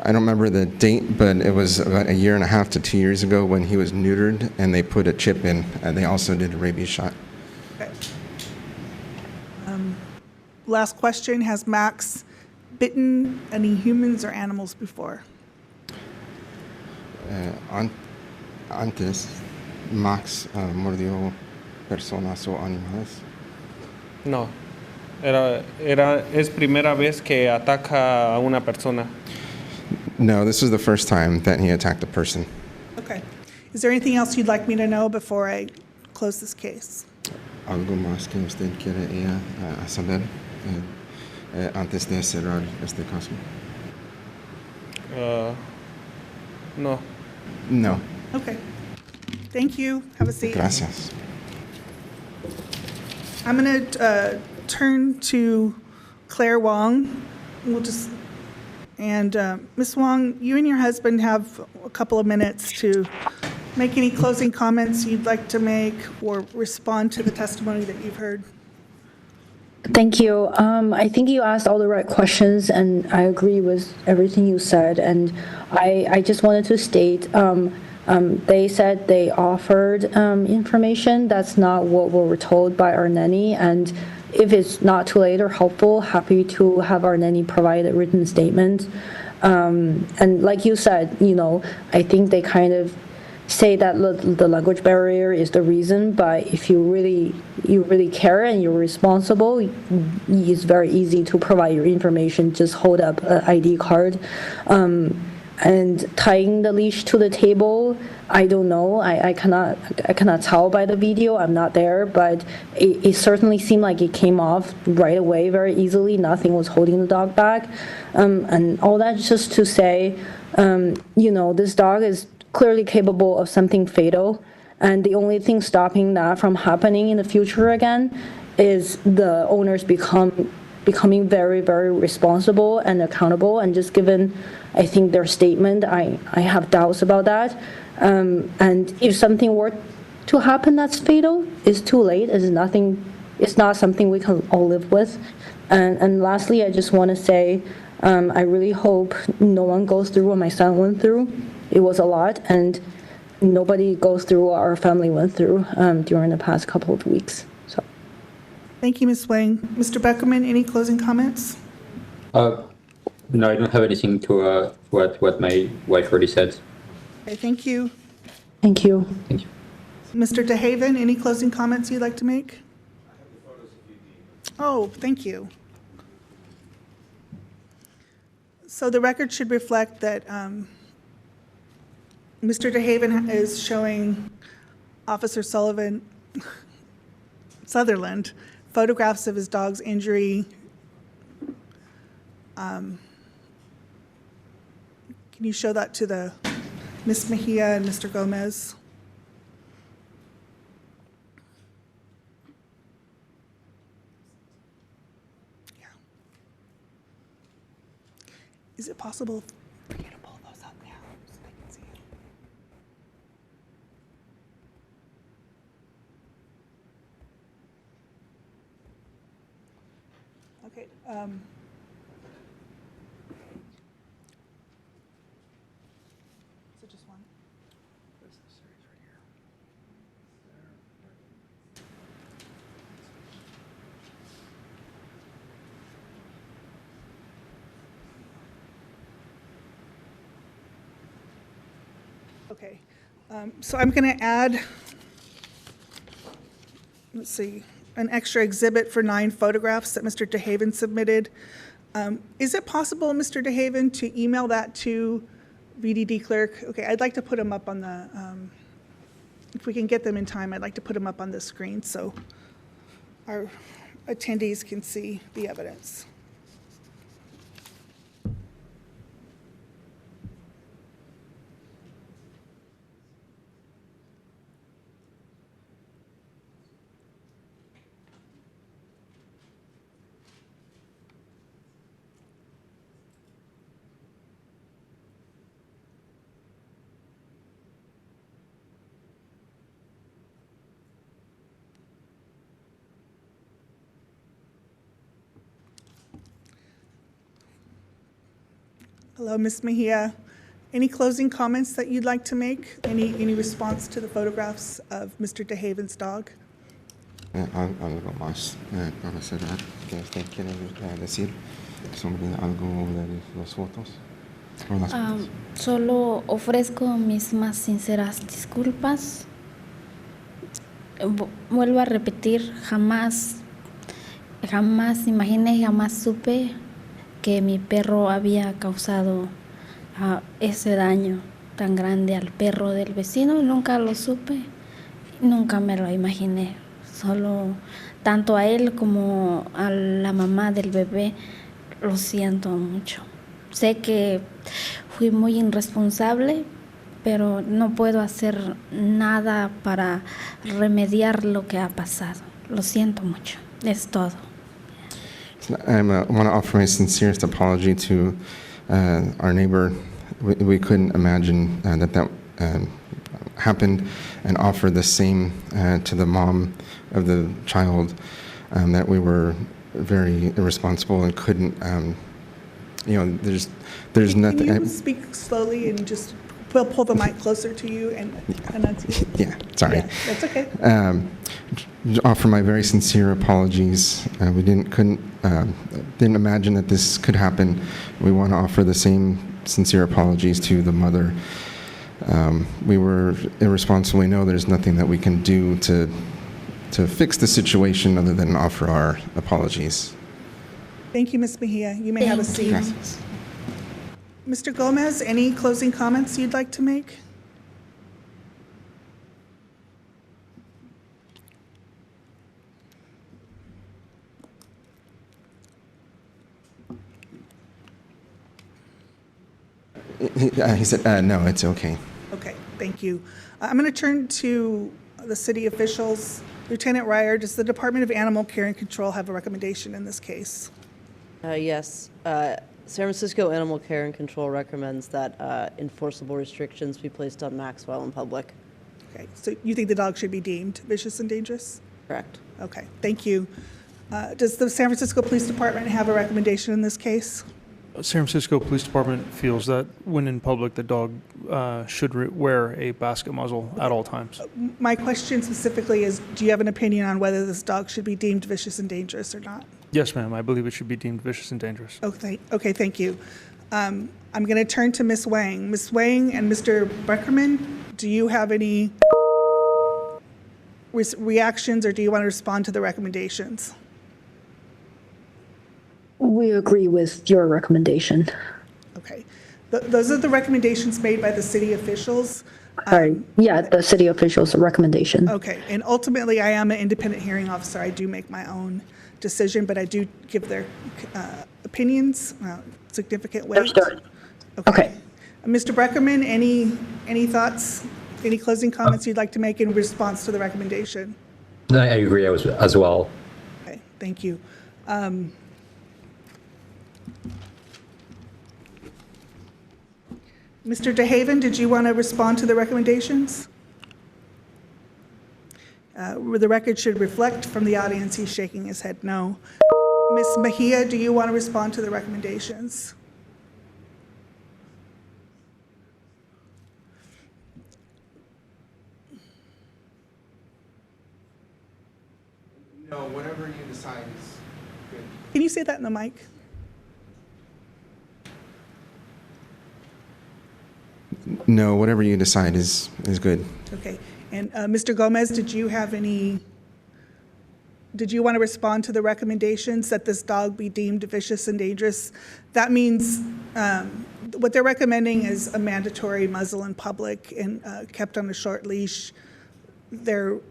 I don't remember the date, but it was about 1.5 to 2 years ago when he was neutered and they put a chip in. They also did a rabies shot. Okay. Last question, has Max bitten any humans or animals before? Antes, Max mordió personas o animales. No, es primera vez que ataca a una persona. No, this is the first time that he attacked a person. Okay. Is there anything else you'd like me to know before I close this case? ¿Algo más que usted quiere saber antes de cerrar este caso? No. No. Okay. Thank you. Have a seat. Gracias. I'm going to turn to Claire Wang. Ms. Wang, you and your husband have a couple of minutes to make any closing comments you'd like to make or respond to the testimony that you've heard? Thank you. I think you asked all the right questions, and I agree with everything you said. And I just wanted to state, they said they offered information. That's not what we were told by our nanny. And if it's not too late or helpful, happy to have our nanny provide a written statement. And like you said, I think they kind of say that the language barrier is the reason, but if you really care and you're responsible, it's very easy to provide your information. Just hold up an ID card. And tying the leash to the table, I don't know. I cannot tell by the video. I'm not there, but it certainly seemed like it came off right away very easily. Nothing was holding the dog back. And all that just to say, this dog is clearly capable of something fatal, and the only thing stopping that from happening in the future again is the owners becoming very, very responsible and accountable. And just given, I think, their statement, I have doubts about that. And if something were to happen that's fatal, it's too late. It's not something we can all live with. And lastly, I just want to say, I really hope no one goes through what my son went through. It was a lot, and nobody goes through what our family went through during the past couple of weeks. So, Thank you, Ms. Wang. Mr. Bekerman, any closing comments? No, I don't have anything to what my wife already said. Okay, thank you. thank you. Thank you. Mr. DeHaven, any closing comments you'd like to make? Oh, thank you. So the record should reflect that Mr. DeHaven is showing Officer Sutherland photographs of his dog's injury. Can you show that to the Ms. Mejia and Mr. Gomez? Yeah. Is it possible for you to pull those up now so they can see it? Okay. Is it just one? Okay. So I'm going to add, let's see, an extra exhibit for 9 photographs that Mr. DeHaven submitted. Is it possible, Mr. DeHaven, to email that to VDD clerk? Okay, I'd like to put them up on the, if we can get them in time, I'd like to put them up on the screen so our attendees can see the evidence. Hello, Ms. Mejia. Any closing comments that you'd like to make? Any response to the photographs of Mr. DeHaven's dog? Algo más para cerrar que usted quiere decir sobre algo de las fotos. O las fotos. Solo ofrezco mis más sinceras disculpas. Vuelvo a repetir, jamás imaginé, jamás supe que mi perro había causado ese daño tan grande al perro del vecino. Nunca lo supe, nunca me lo imaginé. Solo tanto a él como a la mamá del bebé lo siento mucho. Sé que fui muy irresponsable, pero no puedo hacer nada para remediar lo que ha pasado. Lo siento mucho. Es todo. I want to offer my sincerest apology to our neighbor. We couldn't imagine that happened and offer the same to the mom of the child, that we were very irresponsible and couldn't, there's nothing. Can you speak slowly and just pull the mic closer to you and enunciate? Yeah, sorry. Yeah, that's okay. Offer my very sincere apologies. We didn't imagine that this could happen. We want to offer the same sincere apologies to the mother. We were irresponsible. We know there's nothing that we can do to fix the situation other than offer our apologies. Thank you, Ms. Mejia. You may have a seat. Gracias. Mr. Gomez, any closing comments you'd like to make? He said, no, it's okay. Okay, thank you. I'm going to turn to the city officials. Lieutenant Ryer, does the Department of Animal Care and Control have a recommendation in this case? Yes. San Francisco Animal Care and Control recommends that enforceable restrictions be placed on Max while in public. Okay, so you think the dog should be deemed vicious and dangerous? Correct. Okay, thank you. Does the San Francisco Police Department have a recommendation in this case? San Francisco Police Department feels that when in public, the dog should wear a basket muzzle at all times. My question specifically is, do you have an opinion on whether this dog should be deemed vicious and dangerous or not? Yes, ma'am. I believe it should be deemed vicious and dangerous. Okay, thank you. I'm going to turn to Ms. Wang. Ms. Wang and Mr. Bekerman, do you have any reactions or do you want to respond to the recommendations? We agree with your recommendation. Okay. Those are the recommendations made by the city officials. Yeah, the city officials' recommendation. Okay, and ultimately, I am an independent hearing officer. I do make my own decision, but I do give their opinions significant weight. Understood. Okay. Mr. Bekerman, any thoughts, any closing comments you'd like to make in response to the recommendation? I agree as well. Okay, thank you. Mr. DeHaven, did you want to respond to the recommendations? The record should reflect from the audience he's shaking his head no. Ms. Mejia, do you want to respond to the recommendations? No, whatever you decide is good. Can you say that in the mic? No, whatever you decide is good. Okay. And Mr. Gomez, did you want to respond to the recommendations that this dog be deemed vicious and dangerous? That means what they're recommending is a mandatory muzzle in public and kept on a short leash. And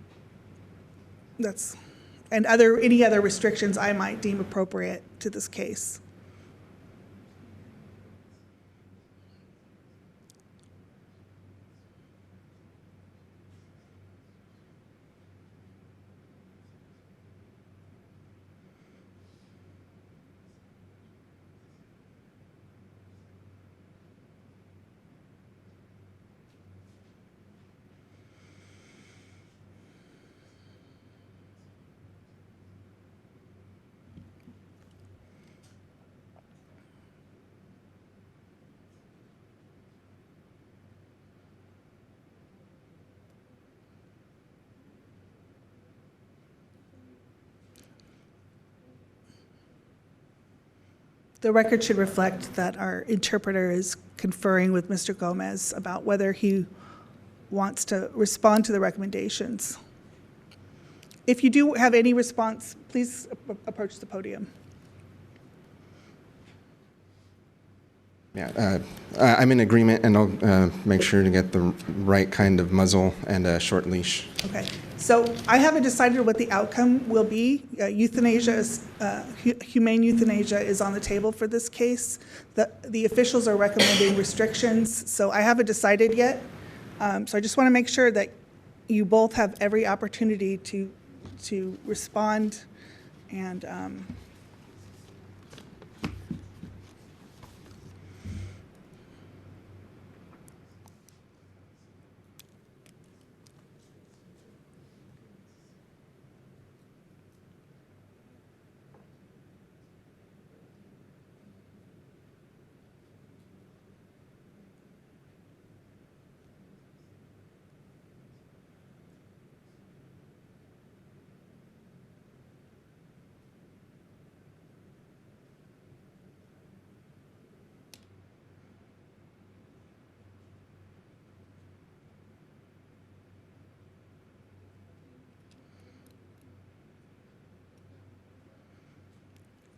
any other restrictions I might deem appropriate to this case. The record should reflect that our interpreter is conferring with Mr. Gomez about whether he wants to respond to the recommendations. If you do have any response, please approach the podium. Yeah, I'm in agreement, and I'll make sure to get the right kind of muzzle and a short leash. Okay, so I haven't decided what the outcome will be. Euthanasia is, humane euthanasia is on the table for this case. The officials are recommending restrictions, so I haven't decided yet. So I just want to make sure that you both have every opportunity to respond and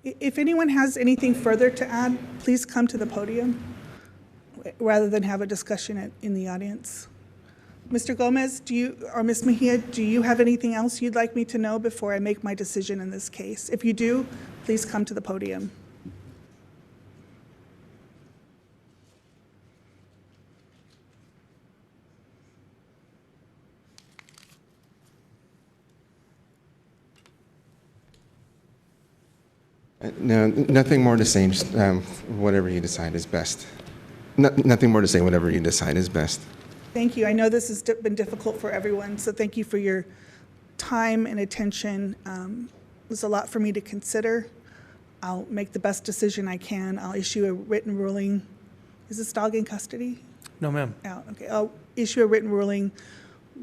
If anyone has anything further to add, please come to the podium rather than have a discussion in the audience. Mr. Gomez, or Ms. Mejia, do you have anything else you'd like me to know before I make my decision in this case? If you do, please come to the podium. No, nothing more to say. Just whatever you decide is best. Nothing more to say. Whatever you decide is best. Thank you. I know this has been difficult for everyone, so thank you for your time and attention. There's a lot for me to consider. I'll make the best decision I can. I'll issue a written ruling. Is this dog in custody? No, ma'am. Oh, okay. I'll issue a written ruling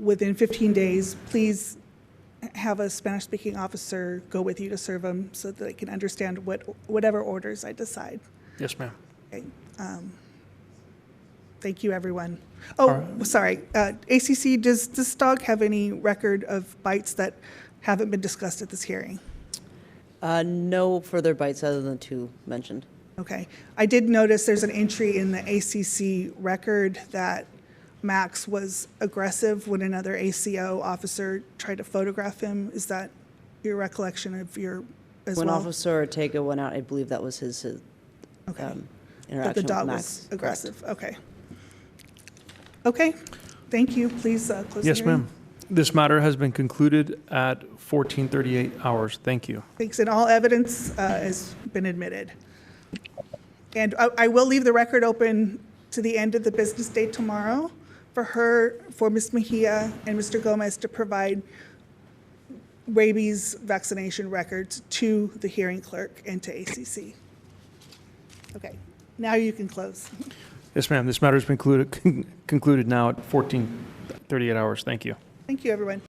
within 15 days. Please have a Spanish-speaking officer go with you to serve them so that they can understand whatever orders I decide. Yes, ma'am. Okay. Thank you, everyone. Oh, sorry. ACC, does this dog have any record of bites that haven't been discussed at this hearing? No further bites other than 2 mentioned. Okay. I did notice there's an entry in the ACC record that Max was aggressive when another ACO officer tried to photograph him. Is that your recollection of your as When well? Officer Ortega went out, I believe that was his Okay. interaction But the dog with was Max. aggressive. Okay. Okay. Thank you. Please close the Yes, hearing. ma'am. This matter has been concluded at 14:38 hours. Thank you. Thanks. And all evidence has been admitted. And I will leave the record open to the end of the business day tomorrow for Ms. Mejia and Mr. Gomez to provide rabies vaccination records to the hearing clerk and to ACC. Okay. Now you can close. Yes, ma'am. This matter has been concluded now at 14:38 hours. Thank you. Thank you, everyone.